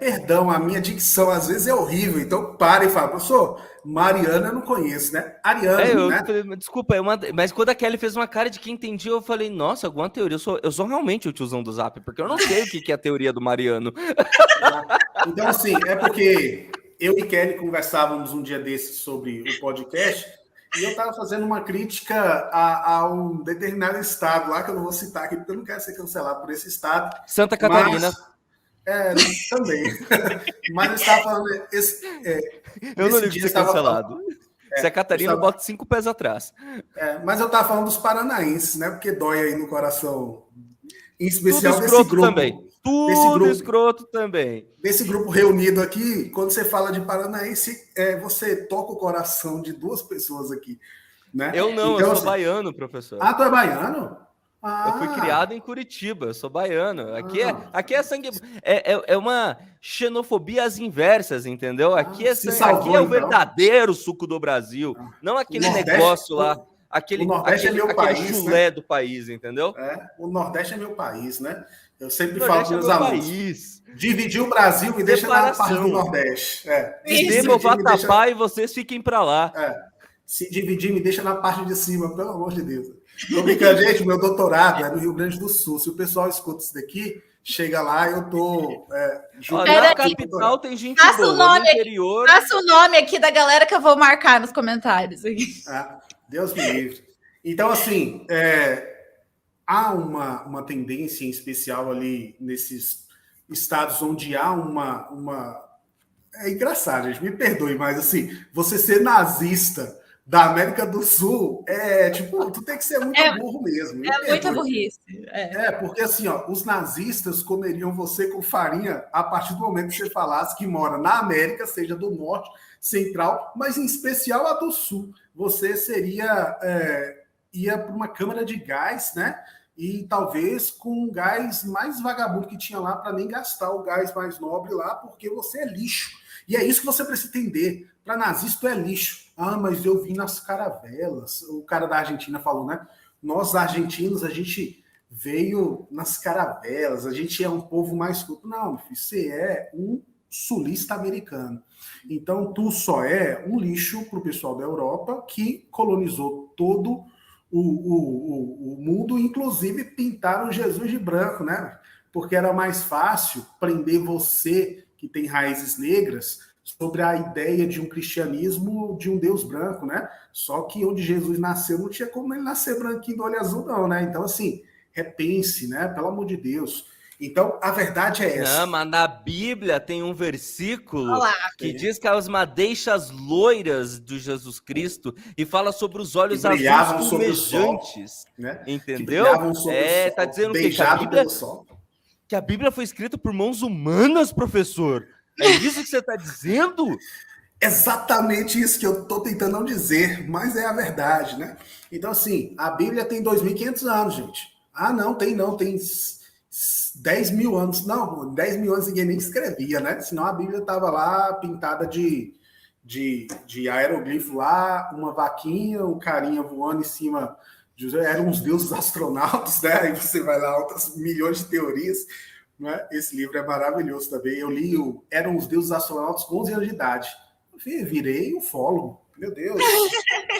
Perdão, a minha dicção às vezes é horrível, então para e fala, professor, Mariano eu não conheço, né? Ariano, né? Desculpa, mas quando a Kelly fez uma cara de que entendi, eu falei, nossa, alguma teoria, eu sou realmente o tiozão do Zap, porque eu não sei o que é a teoria do Mariano. Então, assim, é porque eu e Kelly conversávamos um dia desses sobre o podcast, e eu estava fazendo uma crítica a um determinado estado lá, que eu não vou citar aqui, porque eu não quero ser cancelado por esse estado. Santa Catarina. Também. Mas eu estava falando... eu não ligo de ser cancelado. Se é Catarina, eu boto 5 pés atrás. Mas eu estava falando dos paranaenses, né? Porque dói aí no coração. Em especial tudo desse grupo. Também. Tudo escroto também. Desse grupo reunido aqui, quando você fala de paranaense, você toca o coração de 2 pessoas aqui. Né? Eu não, então, eu sou baiano, professor. Tu é baiano? Eu fui criado em Curitiba, eu sou baiano. Aqui é sangue. É uma xenofobia às inversas, entendeu? Aqui é o verdadeiro suco do Brasil. Não aquele negócio lá aquele, O Nordeste aquele, é meu aquele país, chulé do país, entendeu? O Nordeste é meu país, né? Eu sempre O falo Nordeste para é meus meu alunos. país. Dividir o Brasil me deixa na parte do Separação. Nordeste. Me dê meu Dividir me deixa... vatapá e vocês fiquem para lá. Se dividir, me deixa na parte de cima, pelo amor de Deus. Tô brincando, gente, meu doutorado é no Rio Grande do Sul. Se o pessoal escuta isso daqui, chega lá, eu tô na capital tem gente boa, no interior... Passa o nome aqui da galera que eu vou marcar nos comentários. Deus me livre. Então, assim, há uma tendência em especial ali nesses estados onde há uma... É engraçado, gente, me perdoe, mas assim, você ser nazista da América do Sul tipo, tu tem que ser muito burro mesmo. Muita burrice. Porque assim, ó, os nazistas comeriam você com farinha a partir do momento que você falasse que mora na América, seja do norte, central, mas em especial a do sul. Você ia para uma câmara de gás, né? E talvez com um gás mais vagabundo que tinha lá, para nem gastar o gás mais nobre lá, porque você é lixo. E é isso que você precisa entender. Para nazista é lixo. Mas eu vim nas caravelas. O cara da Argentina falou, né? Nós, argentinos, a gente veio nas caravelas, a gente é um povo mais culto. Não, filho, você é um sulista americano. Então, tu só é um lixo para o pessoal da Europa que colonizou todo o mundo, inclusive pintaram Jesus de branco, né? Porque era mais fácil prender você, que tem raízes negras, sobre a ideia de um cristianismo de um Deus branco, né? Só que onde Jesus nasceu não tinha como ele nascer branquinho do olho azul, não, né? Então, assim, repense, né? Pelo amor de Deus. Então, a verdade é essa. Não, mas na Bíblia tem um versículo que diz que as madeixas loiras de Jesus Cristo e fala sobre os olhos azuis fumejantes, né? entendeu? Tá dizendo que a Bíblia foi escrita por mãos humanas, professor. É isso que você está dizendo? Exatamente isso que eu estou tentando não dizer, mas é a verdade, né? Então, assim, a Bíblia tem 2.500 anos, gente. Não, tem 10 mil anos. Não, 10 mil anos ninguém nem escrevia, né? Senão a Bíblia estava lá pintada de aeroglifo lá, uma vaquinha, um carinha voando em cima. Eram uns deuses astronautas, né? Aí você vai lá, outras milhões de teorias. Né? Esse livro é maravilhoso também. Eu li Eram os Deuses Astronautas com 11 anos de idade. Eu virei ufólogo. Meu Deus,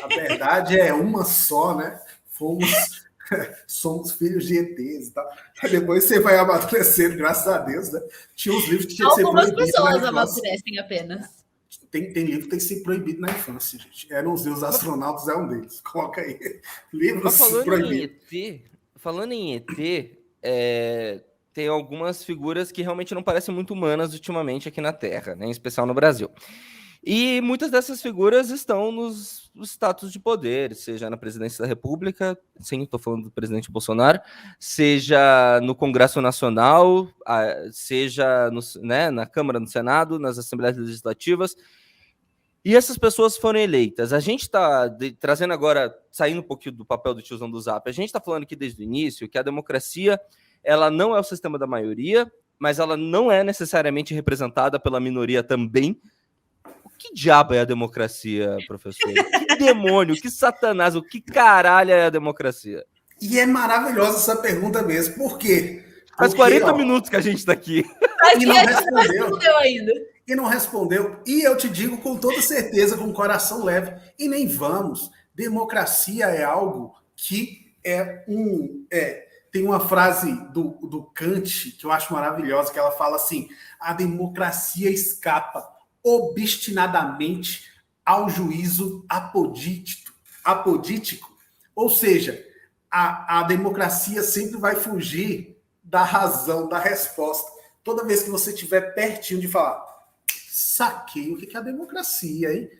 a verdade é uma só, né? Somos filhos de ETs e tal. Aí depois você vai amadurecendo, graças a Deus, né? Tinha uns livros que tinha que ser proibido. Algumas pessoas amadurecem apenas. Tem livro que tem que ser proibido na infância, gente. Eram os Deuses Astronautas, é um deles. Coloca aí. Livros proibidos. Falando em ET, tem algumas figuras que realmente não parecem muito humanas ultimamente aqui na Terra, né? Em especial no Brasil. E muitas dessas figuras estão nos status de poder, seja na presidência da República, sim, estou falando do presidente Bolsonaro, seja no Congresso Nacional, seja na Câmara, no Senado, nas Assembleias Legislativas. E essas pessoas foram eleitas. A gente está trazendo agora, saindo um pouquinho do papel do tiozão do Zap, a gente está falando aqui desde o início que a democracia ela não é o sistema da maioria, mas ela não é necessariamente representada pela minoria também. O que diabo é a democracia, professor? Que demônio, que satanás, o que caralho é a democracia? E é maravilhosa essa pergunta mesmo. Por quê? Faz 40 minutos que a gente está aqui. E não respondeu ainda. E não respondeu. E eu te digo com toda certeza, com o coração leve, e nem vamos. Democracia é algo que tem uma frase do Kant que eu acho maravilhosa, que ela fala assim: a democracia escapa obstinadamente ao juízo apodítico. Ou seja, a democracia sempre vai fugir da razão, da resposta. Toda vez que você estiver pertinho de falar, saquei o que é a democracia, hein?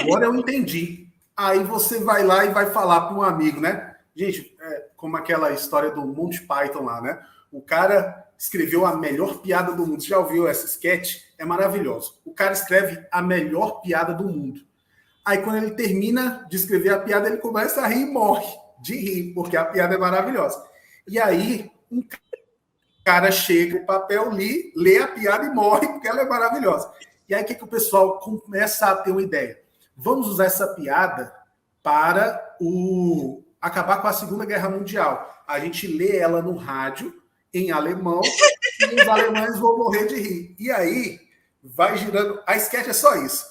Agora eu entendi. Aí você vai lá e vai falar para um amigo, né? Gente, como aquela história do Monty Python lá, né? O cara escreveu a melhor piada do mundo. Você já ouviu essa sketch? É maravilhoso. O cara escreve a melhor piada do mundo. Aí, quando ele termina de escrever a piada, ele começa a rir e morre de rir, porque a piada é maravilhosa. E aí, um cara chega, o papel lê a piada e morre, porque ela é maravilhosa. E aí, o que o pessoal começa a ter uma ideia? Vamos usar essa piada para acabar com a Segunda Guerra Mundial. A gente lê ela no rádio, em alemão, e os alemães vão morrer de rir. E aí, vai girando... A sketch é só isso.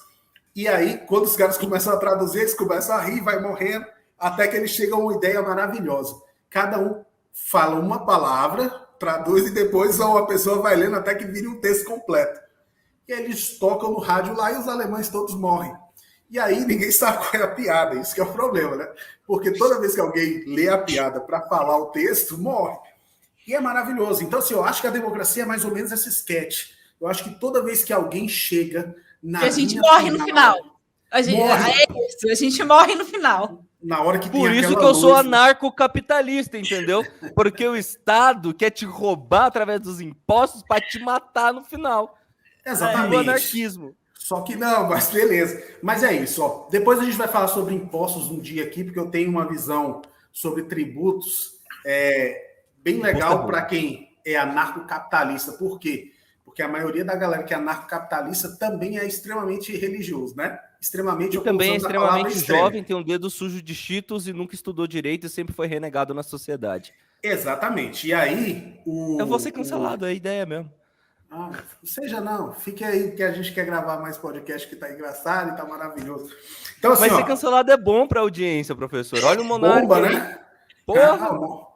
E aí, quando os caras começam a traduzir, eles começam a rir, vai morrendo, até que eles chegam a uma ideia maravilhosa. Cada um fala uma palavra, traduz, e depois uma pessoa vai lendo até que vire um texto completo. E aí eles tocam no rádio lá e os alemães todos morrem. E aí ninguém sabe qual é a piada, isso que é o problema, né? Porque toda vez que alguém lê a piada para falar o texto, morre. E é maravilhoso. Então, assim, eu acho que a democracia é mais ou menos esse sketch. Eu acho que toda vez que alguém chega na que a gente morre no final. É isso, a gente morre no final. Na hora que Por tem isso aquela que eu sou luz, anarcocapitalista, entendeu? Porque o Estado quer te roubar através dos impostos para te matar no final. Exatamente. É o anarquismo. Só que não, mas beleza. Mas é isso, ó. Depois a gente vai falar sobre impostos um dia aqui, porque eu tenho uma visão sobre tributos bem legal para quem é anarcocapitalista. Por quê? Porque a maioria da galera que é anarcocapitalista também é extremamente religioso, né? Extremamente. E também é extremamente jovem, tem um dedo sujo de cheetos e nunca estudou direito e sempre foi renegado na sociedade. Exatamente. E aí... Eu vou ser cancelado, é a ideia mesmo. Ah, seja não, fique aí que a gente quer gravar mais podcast que tá engraçado e tá maravilhoso. Então, assim, mas ser cancelado é bom pra audiência, professor. Olha o Monark. Bomba, né? Porra!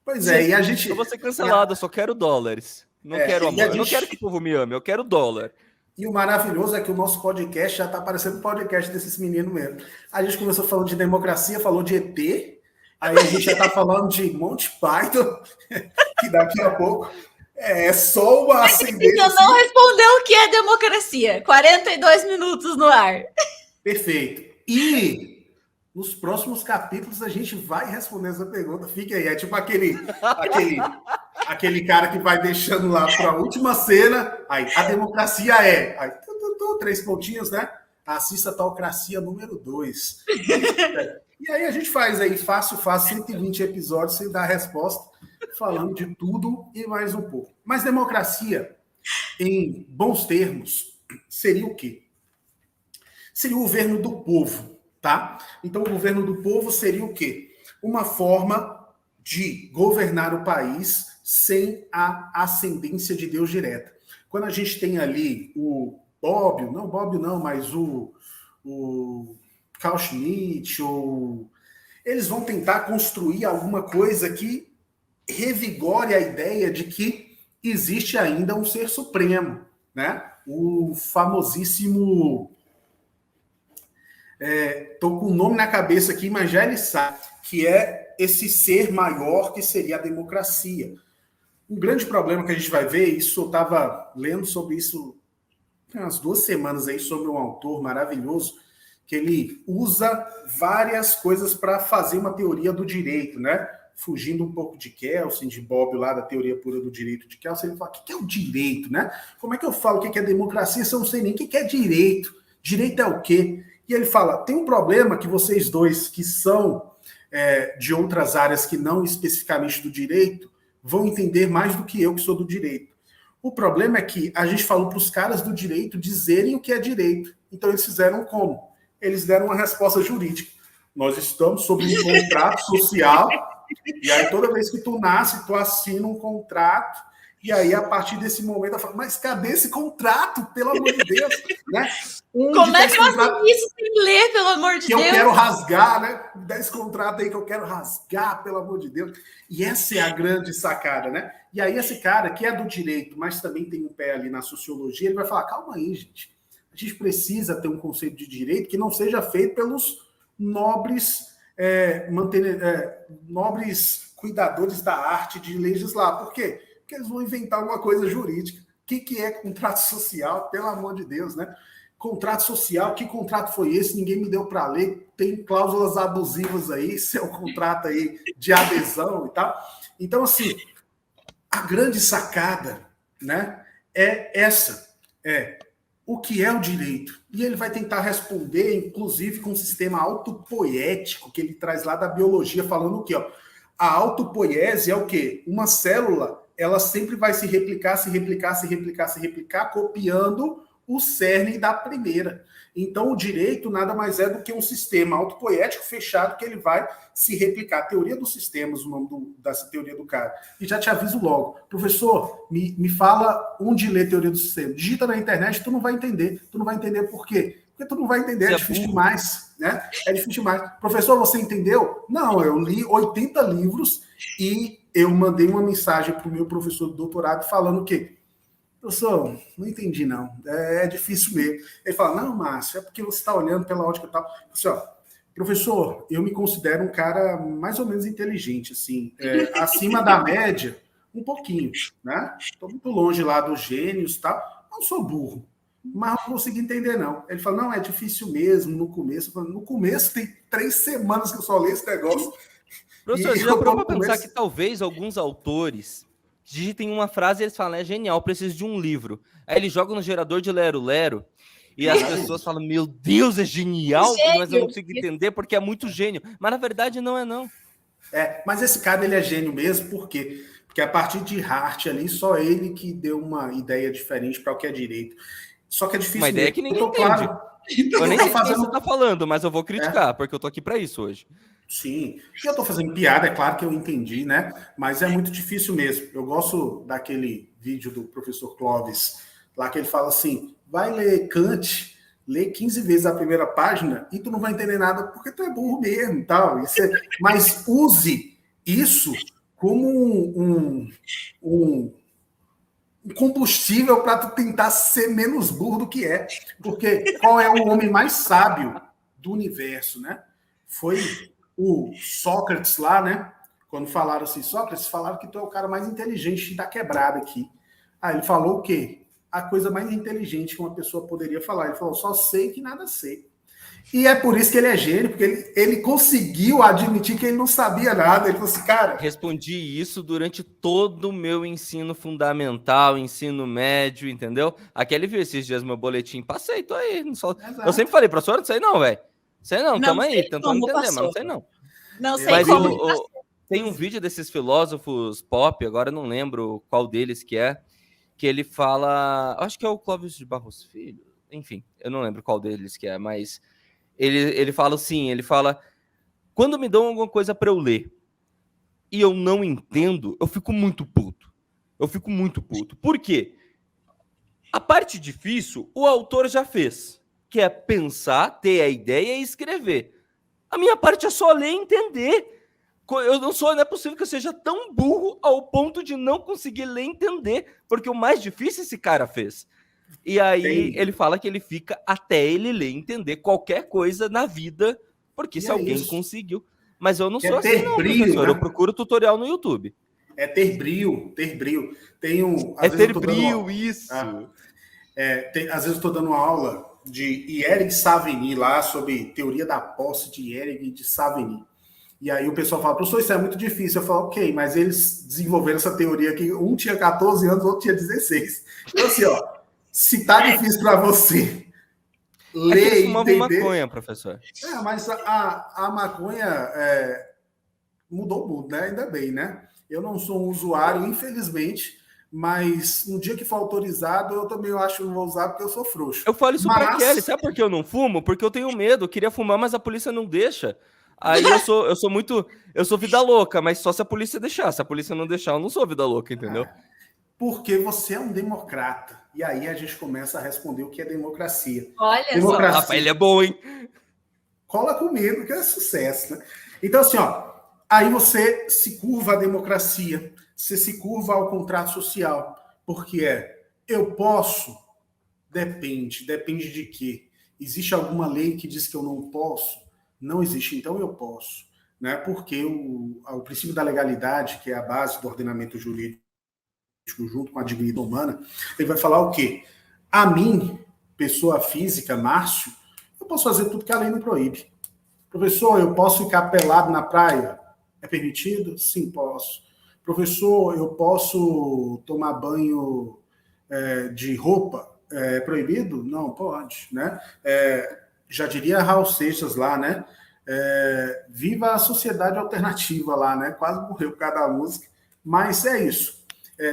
Pois é, e a gente... Eu vou ser cancelado, eu só quero dólares. Não quero amor. Eu não quero que o povo me ame, eu quero dólar. E o maravilhoso é que o nosso podcast já tá parecendo um podcast desses meninos mesmo. A gente começou falando de democracia, falou de ET, aí a gente já tá falando de Monty Python, que daqui a pouco... É só uma ascendência. Você não respondeu o que é democracia. 42 minutos no ar. Perfeito. E nos próximos capítulos a gente vai responder essa pergunta. Fique aí. É tipo aquele cara que vai deixando lá para a última cena. Aí, a democracia é. Aí, 3 pontinhos, né? Assista a Talcracia número 2. E aí a gente faz aí fácil, 120 episódios sem dar resposta, falando de tudo e mais um pouco. Mas democracia, em bons termos, seria o quê? Seria o governo do povo, tá? Então, o governo do povo seria o quê? Uma forma de governar o país sem a ascendência de Deus direta. Quando a gente tem ali o Bobbio, mas o Carl Schmitt, eles vão tentar construir alguma coisa que revigore a ideia de que existe ainda um ser supremo, né? O famosíssimo... Estou com o nome na cabeça aqui, mas já ele sabe, que é esse ser maior que seria a democracia. Um grande problema que a gente vai ver, isso eu estava lendo sobre isso tem umas 2 semanas aí, sobre um autor maravilhoso, que ele usa várias coisas para fazer uma teoria do direito, né? Fugindo um pouco de Kelsen, de Bobbio lá, da teoria pura do direito de Kelsen, ele fala, o que é o direito, né? Como é que eu falo o que é democracia se eu não sei nem o que é direito? Direito é o quê? E ele fala, tem um problema que vocês dois, que são de outras áreas que não especificamente do direito, vão entender mais do que eu, que sou do direito. O problema é que a gente falou para os caras do direito dizerem o que é direito. Então eles fizeram como? Eles deram uma resposta jurídica. Nós estamos sob um contrato social, e aí toda vez que tu nasce, tu assina um contrato, e aí a partir desse momento eu falo, mas cadê esse contrato, pelo amor de Deus? Né? Como é que eu assino isso sem ler, pelo amor de Deus? Que eu quero rasgar, né? 10 contratos aí que eu quero rasgar, pelo amor de Deus. E essa é a grande sacada, né? E aí esse cara que é do direito, mas também tem um pé ali na sociologia, ele vai falar, calma aí, gente. A gente precisa ter um conceito de direito que não seja feito pelos nobres nobres cuidadores da arte de legislar. Por quê? Porque eles vão inventar uma coisa jurídica. O que é contrato social? Pelo amor de Deus, né? Contrato social, que contrato foi esse? Ninguém me deu para ler. Tem cláusulas abusivas aí, seu contrato aí de adesão e tal. Então, assim, a grande sacada, né, é essa. O que é o direito? E ele vai tentar responder, inclusive, com um sistema autopoético que ele traz lá da biologia, falando o quê? Ó? A autopoiese é o quê? Uma célula, ela sempre vai se replicar, copiando o cerne da primeira. Então, o direito nada mais é do que um sistema autopoético fechado que ele vai se replicar. A teoria dos sistemas, o nome dessa teoria do cara. E já te aviso logo. Professor, me fala onde ler teoria do sistema. Digita na internet, tu não vai entender. Tu não vai entender por quê? Porque tu não vai entender, é difícil demais. Né? É difícil demais. Professor, você entendeu? Não, eu li 80 livros e eu mandei uma mensagem para o meu professor do doutorado falando que professor, não entendi, não. É difícil mesmo. Ele fala, não, Márcio, é porque você está olhando pela ótica e tal. Assim, ó, professor, eu me considero um cara mais ou menos inteligente, assim, acima da média, um pouquinho, né? Estou muito longe lá dos gênios e tal. Não sou burro, mas não consegui entender, não. Ele fala, não, é difícil mesmo no começo. Eu falo, no começo tem 3 semanas que eu só leio esse negócio. Professor, você já parou para pensar que talvez alguns autores digitem uma frase e eles falam, é genial, preciso de um livro. Aí eles jogam no gerador de lero-lero e as pessoas falam, meu Deus, é genial, mas eu não consigo entender porque é muito gênio. Mas na verdade não é, não. Mas esse cara, ele é gênio mesmo, por quê? Porque a partir de Hart ali, só ele que deu uma ideia diferente para o que é direito. Só que é difícil. Uma ideia que ninguém entende. Eu nem sei o que você está falando, mas eu vou criticar, porque eu tô aqui para isso hoje. Sim, eu estou fazendo piada, é claro que eu entendi, né? Mas é muito difícil mesmo. Eu gosto daquele vídeo do professor Clóvis, lá que ele fala assim, vai ler Kant, lê 15 vezes a primeira página e tu não vai entender nada porque tu é burro mesmo e tal. Mas use isso como um combustível para tu tentar ser menos burro do que é. Porque qual é o homem mais sábio do universo, né? Foi o Sócrates lá, né? Quando falaram assim, Sócrates, falaram que tu é o cara mais inteligente da quebrada aqui. Aí ele falou o quê? A coisa mais inteligente que uma pessoa poderia falar. Ele falou, só sei que nada sei. E é por isso que ele é gênio, porque ele conseguiu admitir que ele não sabia nada. Ele falou assim, cara... Respondi isso durante todo o meu ensino fundamental, ensino médio, entendeu? Aquele viu esses dias meu boletim, passei, tô aí. Eu sempre falei, professor, não sei não, velho. Sei não, calma aí, tentando entender, mas não sei não. Não sei mas como. Tem um vídeo desses filósofos pop, agora eu não lembro qual deles que é, que ele fala, acho que é o Clóvis de Barros Filho, enfim, eu não lembro qual deles que é, mas ele fala assim, ele fala, quando me dão alguma coisa para eu ler e eu não entendo, eu fico muito puto. Por quê? A parte difícil, o autor já fez. Que é pensar, ter a ideia e escrever. A minha parte é só ler e entender. Não é possível que eu seja tão burro ao ponto de não conseguir ler e entender, porque o mais difícil esse cara fez. E aí ele fala que ele fica até ele ler e entender qualquer coisa na vida, porque se alguém conseguiu. Mas eu não sou assim, não, professor. Né? Eu procuro tutorial no YouTube. É ter brio. Tem um... É ter brio, isso. Às vezes eu estou dando aula de Eric Savigny lá, sobre teoria da posse de Eric e de Savigny. E aí o pessoal fala, professor, isso é muito difícil. Eu falo, ok, mas eles desenvolveram essa teoria que um tinha 14 anos, o outro tinha 16. Então assim, ó, se tá difícil para você ler e entender... maconha, professor. Mas a maconha mudou o mundo, né? Ainda bem, né? Eu não sou um usuário, infelizmente... Mas no dia que for autorizado, eu também acho que não vou usar porque eu sou frouxo. Eu falo isso pra Kelly, sabe por que eu não fumo? Porque eu tenho medo, eu queria fumar, mas a polícia não deixa. Aí eu sou vida louca, mas só se a polícia deixar. Se a polícia não deixar, eu não sou vida louca, entendeu? Porque você é um democrata. E aí a gente começa a responder o que é democracia. Olha democracia. Só. Rapaz, ele é bom, hein? Cola comigo, que é sucesso, né? Então, assim, ó, aí você se curva à democracia. Você se curva ao contrato social, porque eu posso, depende de quê? Existe alguma lei que diz que eu não posso? Não existe, então eu posso, né? Porque o princípio da legalidade, que é a base do ordenamento jurídico, junto com a dignidade humana, ele vai falar o quê? A mim, pessoa física, Márcio, eu posso fazer tudo que a lei não proíbe. Professor, eu posso ficar pelado na praia? É permitido? Sim, posso. Professor, eu posso tomar banho de roupa? É proibido? Não, pode, né? Já diria Raul Seixas lá, né? Viva a sociedade alternativa lá, né? Quase morreu por causa da música. Mas é isso.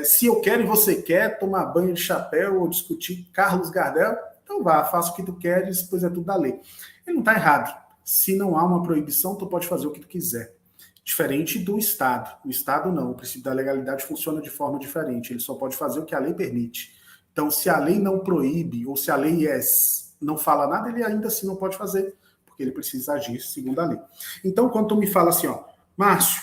Se eu quero e você quer tomar banho de chapéu ou discutir Carlos Gardel, Então vá, faça o que tu queres, pois é tudo da lei. Ele não está errado. Se não há uma proibição, tu pode fazer o que tu quiser. Diferente do Estado. O Estado não. O princípio da legalidade funciona de forma diferente. Ele só pode fazer o que a lei permite. Então, se a lei não proíbe, ou se a lei não fala nada, ele ainda assim não pode fazer, porque ele precisa agir segundo a lei. Então, quando tu me fala assim, ó, Márcio,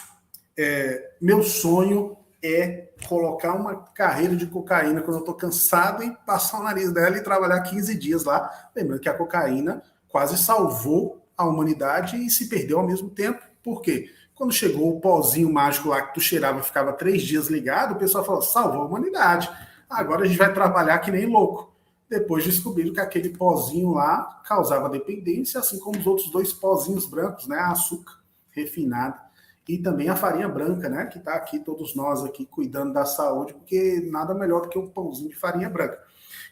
meu sonho é colocar uma carreira de cocaína quando eu estou cansado e passar o nariz dela e trabalhar 15 dias lá. Lembrando que a cocaína quase salvou a humanidade e se perdeu ao mesmo tempo. Por quê? Quando chegou o pozinho mágico lá que tu cheirava e ficava 3 dias ligado, o pessoal falou, salvou a humanidade. Agora a gente vai trabalhar que nem louco. Depois descobriram que aquele pozinho lá causava dependência, assim como os outros 2 pozinhos brancos, né? Açúcar refinado e também a farinha branca, né? Que está aqui, todos nós aqui, cuidando da saúde, porque nada melhor do que um pãozinho de farinha branca.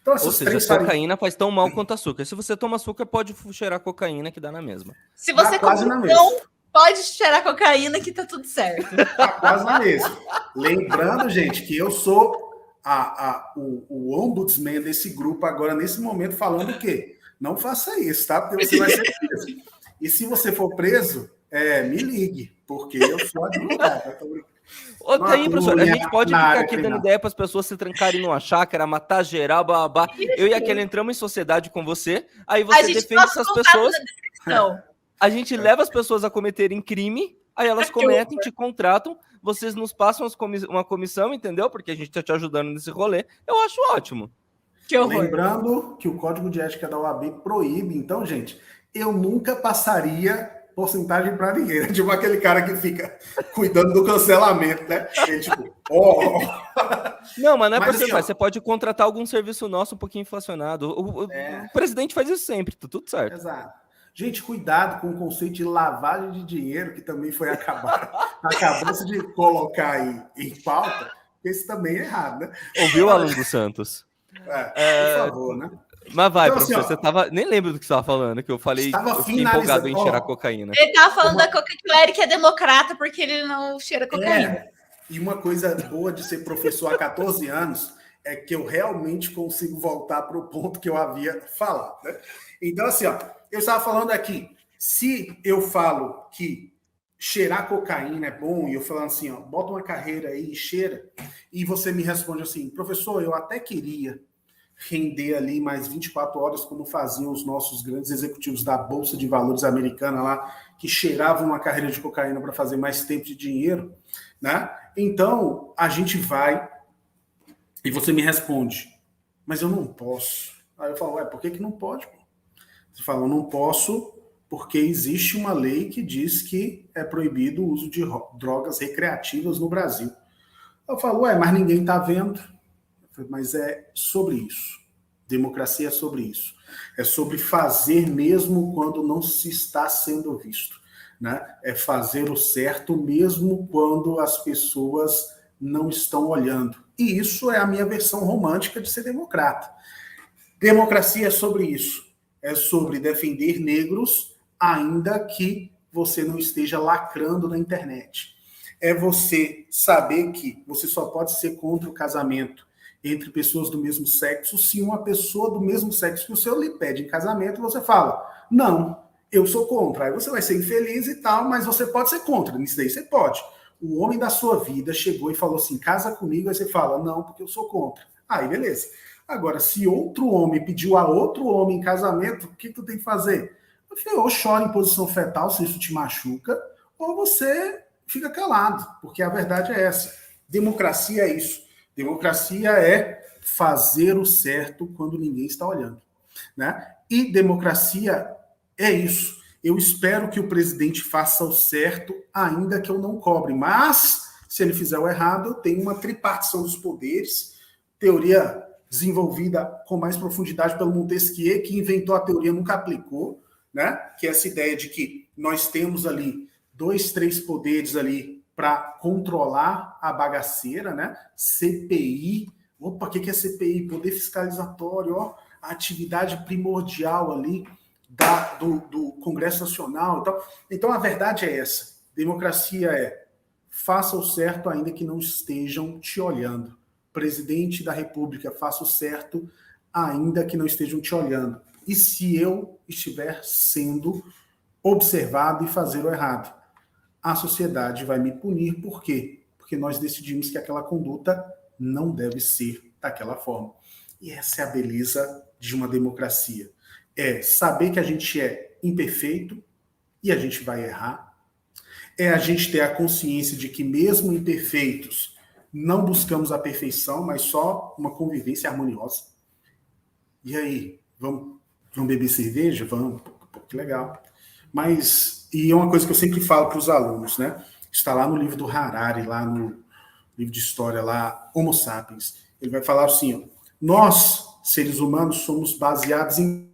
Então, essas Ou seja, três cocaína faz tão mal quanto açúcar. Se você toma açúcar, pode cheirar cocaína, que dá na mesma. Se você quase come na pão, mesma. pode cheirar cocaína que tá tudo certo. Tá quase na mesma. Lembrando, gente, que eu sou o ombudsman desse grupo agora, nesse momento, falando o quê? Não faça isso, tá? Porque você vai ser preso. E se você for preso, me ligue, porque eu sou advogado. Outra aí, professor, a gente pode ficar aqui dando ideia para as pessoas se trancarem numa chácara, matar geral, babá. Eu e aquele entramos em sociedade com você, aí você defende essas pessoas. A gente leva as pessoas a cometerem crime, aí elas cometem, te contratam, vocês nos passam uma comissão, entendeu? Porque a gente está te ajudando nesse rolê. Eu acho ótimo. Que horror. Lembrando que o Código de Ética da OAB proíbe, então, gente, eu nunca passaria porcentagem para ninguém. Tipo aquele cara que fica cuidando do cancelamento, né? Ele, tipo, Não, mas não é para você, você pode contratar algum serviço nosso um pouquinho inflacionado. O presidente faz isso sempre, tá tudo certo. Exato. Gente, cuidado com o conceito de lavagem de dinheiro, que também foi acabou-se de colocar aí em pauta, esse também é errado, né? Ouviu, Alan dos Santos? Por favor, né? Mas vai, então, professor, assim, você tava... Nem lembro do que você estava falando, que eu falei, eu fiquei empolgado em cheirar cocaína. Ele tava falando da coca que o Eric é democrata porque ele não cheira cocaína. E uma coisa boa de ser professor há 14 anos é que eu realmente consigo voltar para o ponto que eu havia falado, né? Então, assim, ó, eu estava falando aqui, se eu falo que cheirar cocaína é bom, e eu falando assim, ó, bota uma carreira aí e cheira, e você me responde assim, professor, eu até queria render ali mais 24 horas, como faziam os nossos grandes executivos da Bolsa de Valores americana lá, que cheiravam uma carreira de cocaína para fazer mais tempo de dinheiro, né? Então, a gente vai e você me responde, mas eu não posso. Aí eu falo, por que não pode? Você fala, eu não posso porque existe uma lei que diz que é proibido o uso de drogas recreativas no Brasil. Eu falo, mas ninguém está vendo. Mas é sobre isso. Democracia é sobre isso. É sobre fazer mesmo quando não se está sendo visto, né? É fazer o certo mesmo quando as pessoas não estão olhando. E isso é a minha versão romântica de ser democrata. Democracia é sobre isso. É sobre defender negros, ainda que você não esteja lacrando na internet. É você saber que você só pode ser contra o casamento entre pessoas do mesmo sexo se uma pessoa do mesmo sexo que o seu lhe pede em casamento, você fala, não, eu sou contra. Aí você vai ser infeliz e tal, mas você pode ser contra. Nisso daí você pode. O homem da sua vida chegou e falou assim, casa comigo, aí você fala, não, porque eu sou contra. Aí, beleza. Agora, se outro homem pediu a outro homem em casamento, o que tu tem que fazer? Você ou chora em posição fetal, se isso te machuca, ou você fica calado, porque a verdade é essa. Democracia é isso. Democracia é fazer o certo quando ninguém está olhando, né? E democracia é isso. Eu espero que o presidente faça o certo, ainda que eu não cobre. Mas, se ele fizer o errado, tem uma tripartição dos poderes, teoria desenvolvida com mais profundidade pelo Montesquieu, que inventou a teoria, nunca aplicou, né? Que é essa ideia de que nós temos ali 2, 3 poderes ali para controlar a bagaceira, né? CPI. Opa, o que é CPI? Poder fiscalizatório, ó, a atividade primordial ali do Congresso Nacional e tal. Então, a verdade é essa. Democracia é faça o certo ainda que não estejam te olhando. Presidente da República, faça o certo ainda que não estejam te olhando. E se eu estiver sendo observado e fazer o errado? A sociedade vai me punir. Por quê? Porque nós decidimos que aquela conduta não deve ser daquela forma. E essa é a beleza de uma democracia. É saber que a gente é imperfeito e a gente vai errar. É a gente ter a consciência de que mesmo imperfeitos, não buscamos a perfeição, mas só uma convivência harmoniosa. E aí, vamos beber cerveja? Vamos, pô, que legal. Mas, e é uma coisa que eu sempre falo para os alunos, né? Está lá no livro do Harari, lá no livro de história, lá, Homo Sapiens. Ele vai falar assim, ó, nós, seres humanos, somos baseados em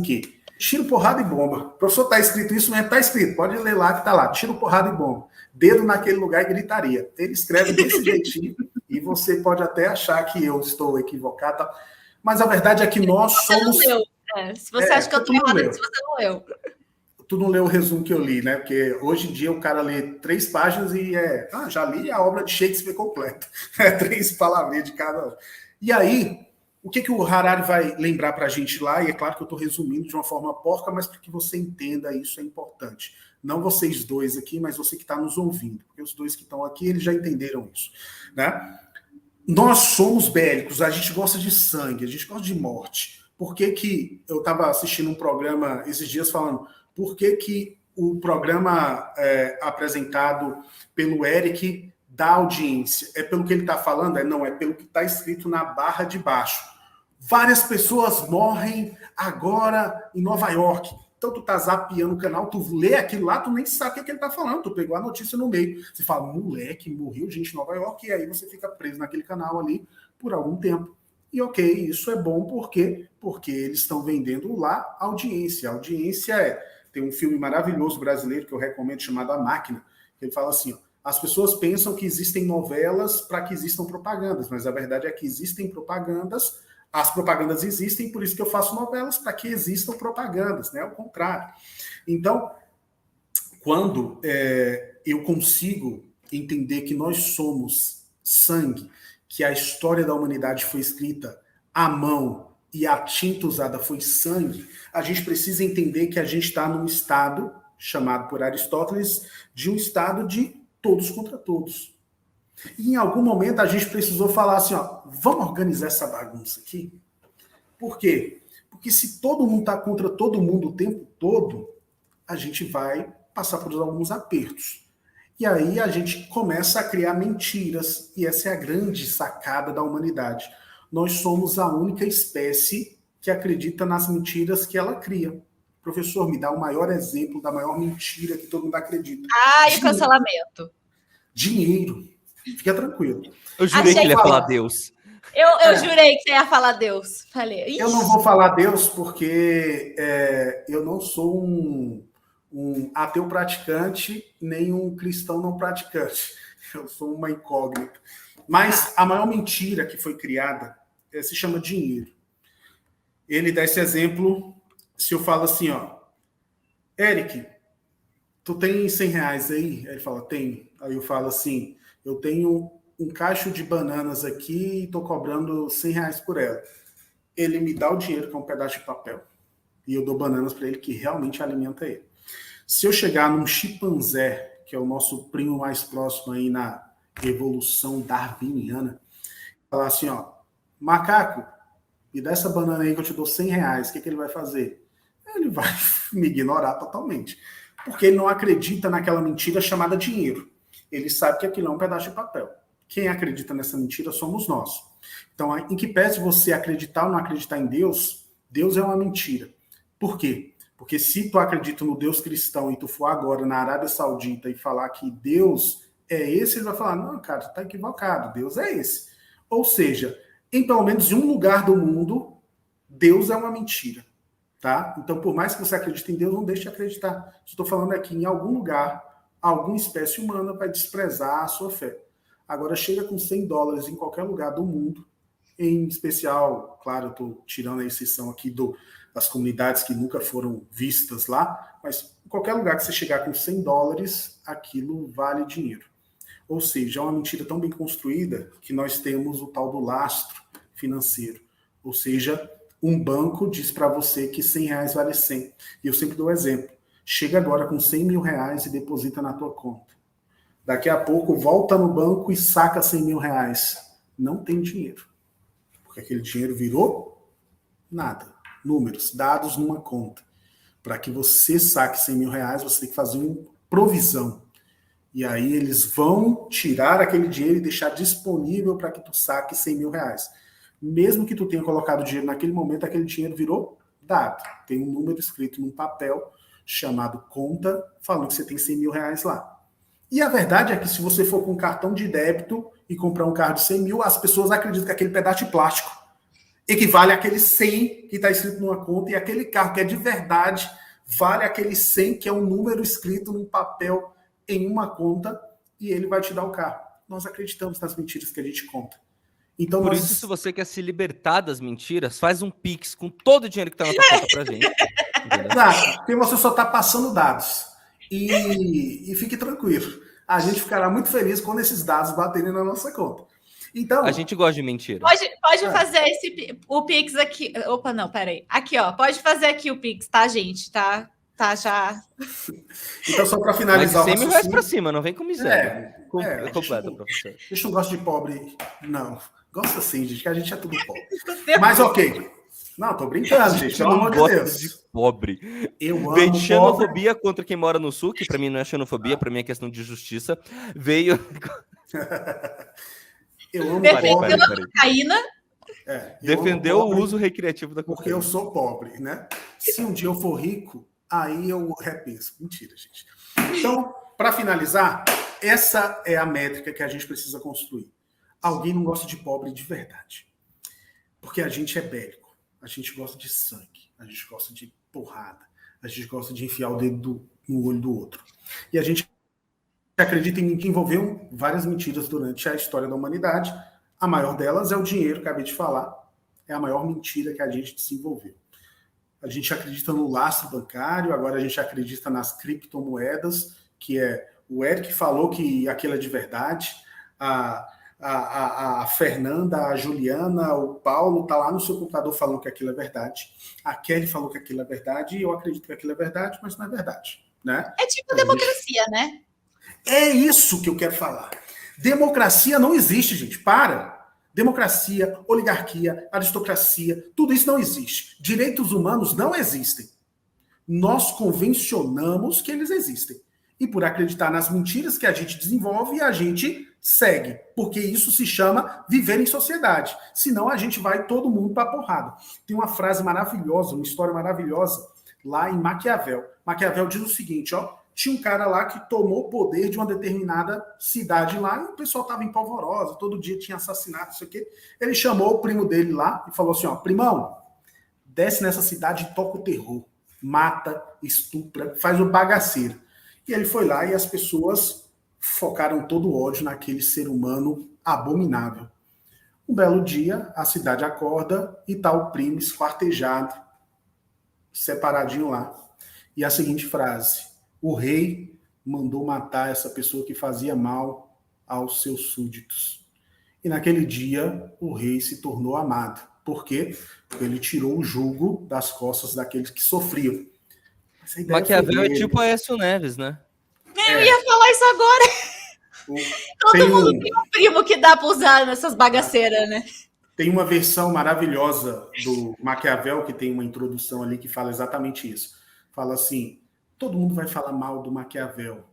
quê? Tiro, porrada e bomba. Professor, está escrito isso, mas está escrito. Pode ler lá que está lá. Tiro, porrada e bomba. Dedo naquele lugar e gritaria. Ele escreve desse jeitinho e você pode até achar que eu estou equivocado. Mas a verdade é que nós somos... Não leu. Se você acha que eu estou errada, se você não leu. Tu não leu o resumo que eu li, né? Porque hoje em dia o cara lê 3 páginas e já li a obra de Shakespeare completa. 3 palavrinhas de cada um. E aí, o que o Harari vai lembrar para a gente lá? E é claro que eu estou resumindo de uma forma porca, mas para que você entenda isso é importante. Não vocês dois aqui, mas você que está nos ouvindo. Porque os dois que estão aqui, eles já entenderam isso. Né? Nós somos bélicos, a gente gosta de sangue, a gente gosta de morte. Por que eu estava assistindo um programa esses dias falando... Por que o programa apresentado pelo Eric dá audiência? É pelo que ele está falando? Não, é pelo que está escrito na barra de baixo. Várias pessoas morrem agora em Nova York. Então tu tá zapeando o canal, tu lê aquilo lá, tu nem sabe o que ele está falando. Tu pegou a notícia no meio. Você fala, moleque, morreu gente em Nova York, e aí você fica preso naquele canal ali por algum tempo. E ok, isso é bom, por quê? Porque eles estão vendendo lá audiência. A audiência tem um filme maravilhoso brasileiro que eu recomendo chamado A Máquina. Ele fala assim, ó, as pessoas pensam que existem novelas para que existam propagandas, mas a verdade é que existem propagandas, as propagandas existem, por isso que eu faço novelas, para que existam propagandas, né? Ao contrário. Então, quando eu consigo entender que nós somos sangue, que a história da humanidade foi escrita à mão, e a tinta usada foi sangue, a gente precisa entender que a gente está num estado, chamado por Aristóteles, de um estado de todos contra todos. E em algum momento a gente precisou falar assim, ó, vamos organizar essa bagunça aqui? Por quê? Porque se todo mundo está contra todo mundo o tempo todo, a gente vai passar por alguns apertos. E aí a gente começa a criar mentiras, e essa é a grande sacada da humanidade. Nós somos a única espécie que acredita nas mentiras que ela cria. Professor, me dá o maior exemplo da maior mentira que todo mundo acredita. E o cancelamento. Dinheiro. Fica tranquilo. Eu jurei que ele ia falar Deus. Eu jurei que você ia falar Deus. Falei. Ixi. Eu não vou falar Deus porque eu não sou um ateu praticante, nem um cristão não praticante. Eu sou uma incógnita. Mas a maior mentira que foi criada se chama dinheiro. Ele dá esse exemplo, se eu falo assim, ó, Eric, tu tem 100 reais aí? Aí ele fala, tem. Aí eu falo assim, eu tenho um cacho de bananas aqui e tô cobrando 100 reais por ela. Ele me dá o dinheiro, que é um pedaço de papel, e eu dou bananas para ele, que realmente alimenta ele. Se eu chegar num chimpanzé, que é o nosso primo mais próximo aí na evolução darwiniana, falar assim, ó, macaco, me dá essa banana aí que eu te dou 100 reais, o que ele vai fazer? Ele vai me ignorar totalmente, porque ele não acredita naquela mentira chamada dinheiro. Ele sabe que aquilo é um pedaço de papel. Quem acredita nessa mentira somos nós. Então, em que pese você acreditar ou não acreditar em Deus, Deus é uma mentira. Por quê? Porque se tu acredita no Deus cristão e tu for agora na Arábia Saudita e falar que Deus é esse, ele vai falar, não, cara, tu tá equivocado, Deus é esse. Ou seja, em pelo menos um lugar do mundo, Deus é uma mentira. Tá? Então, por mais que você acredite em Deus, não deixe de acreditar. Estou falando aqui, em algum lugar, alguma espécie humana vai desprezar a sua fé. Agora, chega com $100 em qualquer lugar do mundo, em especial, claro, eu estou tirando a exceção aqui das comunidades que nunca foram vistas lá, mas em qualquer lugar que você chegar com $100, aquilo vale dinheiro. Ou seja, é uma mentira tão bem construída que nós temos o tal do lastro financeiro. Ou seja, um banco diz para você que R$100 vale 100. E eu sempre dou um exemplo. Chega agora com R$100 mil e deposita na tua conta. Daqui a pouco volta no banco e saca R$100 mil. Não tem dinheiro. Porque aquele dinheiro virou nada. Números, dados numa conta. Para que você saque R$100 mil, você tem que fazer uma provisão. E aí eles vão tirar aquele dinheiro e deixar disponível para que tu saque R$100 mil. Mesmo que tu tenha colocado dinheiro naquele momento, aquele dinheiro virou dado. Tem um número escrito num papel chamado conta, falando que você tem R$100 mil lá. E a verdade é que se você for com um cartão de débito e comprar um carro de 100 mil, as pessoas acreditam que aquele pedaço de plástico equivale àquele 100 que está escrito numa conta, e aquele carro que é de verdade vale aquele 100 que é um número escrito num papel em uma conta, e ele vai te dar o carro. Nós acreditamos nas mentiras que a gente conta. Então, Por isso, se você quer se libertar das mentiras, faz um Pix com todo o dinheiro que está na tua conta pra gente. Exato, porque você só está passando dados. E fique tranquilo. A gente ficará muito feliz quando esses dados baterem na nossa conta. Então, a gente gosta de mentira. Pode fazer o Pix aqui. Opa, não, peraí. Aqui, ó. Pode fazer aqui o Pix, tá, gente? Tá já. Então, só para finalizar R$100 mil pra cima, não vem com miséria. Completa, professor. A gente não gosta de pobre, não. Gosta sim, gente, que a gente é tudo pobre. Mas ok. Não, tô brincando, gente. Pelo amor de Deus. De pobre. Eu amo veio xenofobia contra quem mora no sul, que pra mim não é xenofobia, pra mim é questão de justiça. Veio. Eu amo defendeu a cocaína. Defendeu o uso recreativo da cocaína. Porque eu sou pobre, né? Se um dia eu for rico, aí eu repenso. Mentira, gente. Então, para finalizar, essa é a métrica que a gente precisa construir. Alguém não gosta de pobre de verdade. Porque a gente é bélico. A gente gosta de sangue. A gente gosta de porrada. A gente gosta de enfiar o dedo no olho do outro. E a gente acredita em que envolveu várias mentiras durante a história da humanidade. A maior delas é o dinheiro, acabei de falar. É a maior mentira que a gente desenvolveu. A gente acredita no lastro bancário, agora a gente acredita nas criptomoedas, que é o Eric falou que aquilo é de verdade, a Fernanda, a Juliana, o Paulo tá lá no seu computador falando que aquilo é verdade. A Kelly falou que aquilo é verdade e eu acredito que aquilo é verdade, mas não é verdade, né? É tipo democracia, né? É isso que eu quero falar. Democracia não existe, gente. Para. Democracia, oligarquia, aristocracia, tudo isso não existe. Direitos humanos não existem. Nós convencionamos que eles existem. E por acreditar nas mentiras que a gente desenvolve, a gente segue. Porque isso se chama viver em sociedade. Senão a gente vai todo mundo para a porrada. Tem uma frase maravilhosa, uma história maravilhosa, lá em Maquiavel. Maquiavel diz o seguinte, ó. Tinha um cara lá que tomou o poder de uma determinada cidade lá, e o pessoal estava em polvorosa, todo dia tinha assassinato, isso aqui. Ele chamou o primo dele lá e falou assim, ó, primão, desce nessa cidade e toca o terror. Mata, estupra, faz o bagaceiro. E ele foi lá e as pessoas focaram todo o ódio naquele ser humano abominável. Um belo dia, a cidade acorda e tá o primo esquartejado, separadinho lá. E a seguinte frase: o rei mandou matar essa pessoa que fazia mal aos seus súditos. E naquele dia, o rei se tornou amado. Por quê? Porque ele tirou o jugo das costas daqueles que sofriam. Maquiavel é tipo Aécio Neves, né? Eu ia falar isso agora. Todo mundo tem um primo que dá para usar nessas bagaceiras, né? Tem uma versão maravilhosa do Maquiavel, que tem uma introdução ali que fala exatamente isso. Fala assim: todo mundo vai falar mal do Maquiavel,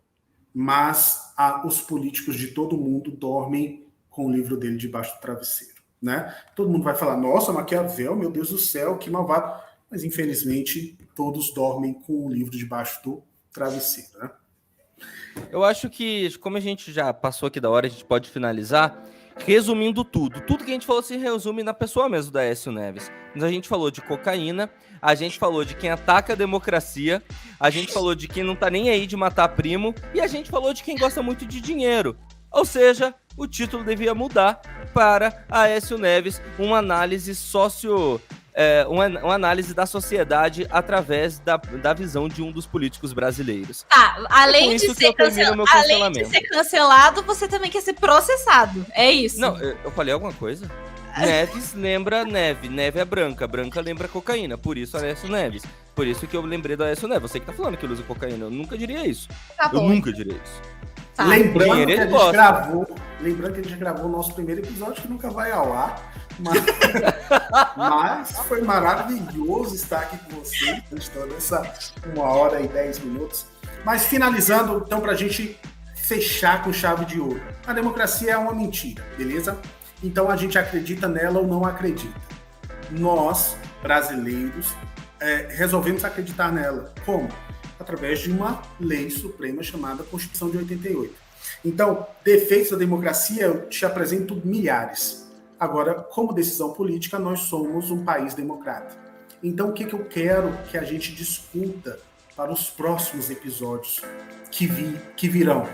mas os políticos de todo mundo dormem com o livro dele debaixo do travesseiro, né? Todo mundo vai falar, nossa, Maquiavel, meu Deus do céu, que malvado. Mas, infelizmente, todos dormem com o livro debaixo do travesseiro, né? Eu acho que, como a gente já passou aqui da hora, a gente pode finalizar resumindo tudo. Tudo que a gente falou se resume na pessoa mesmo da Aécio Neves. Mas a gente falou de cocaína, a gente falou de quem ataca a democracia, a gente falou de quem não tá nem aí de matar primo, e a gente falou de quem gosta muito de dinheiro. Ou seja, o título devia mudar para Aécio Neves, uma análise uma análise da sociedade através da visão de um dos políticos brasileiros. Tá, além de ser cancelado, você também quer ser processado. É isso. Não, eu falei alguma coisa? Neves lembra neve, neve é branca, branca lembra cocaína, por isso Aécio Neves. Por isso que eu lembrei do Aécio Neves. Você que tá falando que ele usa cocaína, eu nunca diria isso. Tá Eu bom. nunca diria isso. Tá. Lembrando Dinheiro que ele a gente gosta. gravou o nosso primeiro episódio, que nunca vai ao ar. Mas foi maravilhoso estar aqui com vocês, toda essa 1h10. Mas finalizando, então, para a gente fechar com chave de ouro. A democracia é uma mentira, beleza? Então a gente acredita nela ou não acredita. Nós, brasileiros, resolvemos acreditar nela. Como? Através de uma lei suprema chamada Constituição de 88. Então, defeitos da democracia, eu te apresento milhares. Agora, como decisão política, nós somos um país democrata. Então, o que eu quero que a gente discuta para os próximos episódios que virão?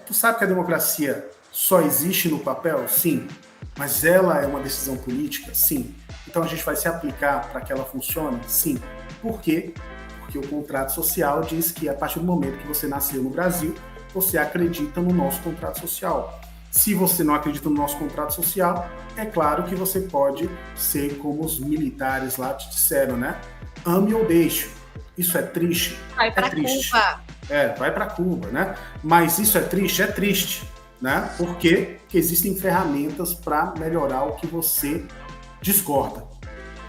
Tu sabe que a democracia só existe no papel? Sim. Mas ela é uma decisão política? Sim. Então, a gente vai se aplicar para que ela funcione? Sim. Por quê? Porque o contrato social diz que a partir do momento que você nasceu no Brasil, você acredita no nosso contrato social. Se você não acredita no nosso contrato social, é claro que você pode ser como os militares lá te disseram, né? Ame ou deixe. Isso é triste? Vai pra Cuba. Vai para Cuba, né? Mas isso é triste? É triste, né? Por quê? Porque existem ferramentas para melhorar o que você discorda.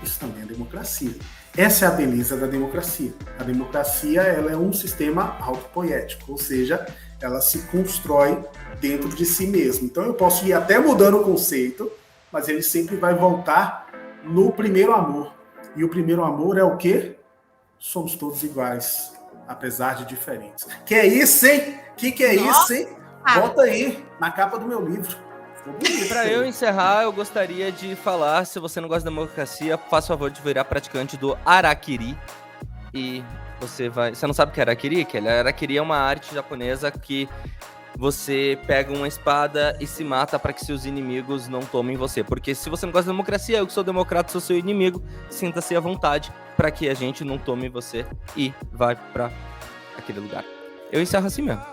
Isso também é democracia. Essa é a beleza da democracia. A democracia, ela é um sistema autopoético, ou seja, ela se constrói dentro de si mesmo. Então eu posso ir até mudando o conceito, mas ele sempre vai voltar no primeiro amor. E o primeiro amor é o quê? Somos todos iguais, apesar de diferentes. Que é isso, hein? Que é isso, hein? Bota aí, na capa do meu livro. Para eu encerrar, eu gostaria de falar, se você não gosta da democracia, faça o favor de virar praticante do Harakiri. E você não sabe o que é Harakiri? Harakiri é uma arte japonesa que você pega uma espada e se mata para que seus inimigos não tomem você. Porque se você não gosta da democracia, eu que sou democrata, sou seu inimigo, sinta-se à vontade para que a gente não tome você e vai para aquele lugar. Eu encerro assim mesmo.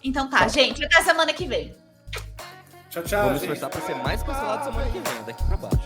Então tá, gente, até semana que vem. Tchau, Vamos esforçar para ser mais cancelado semana que vem, daqui para baixo.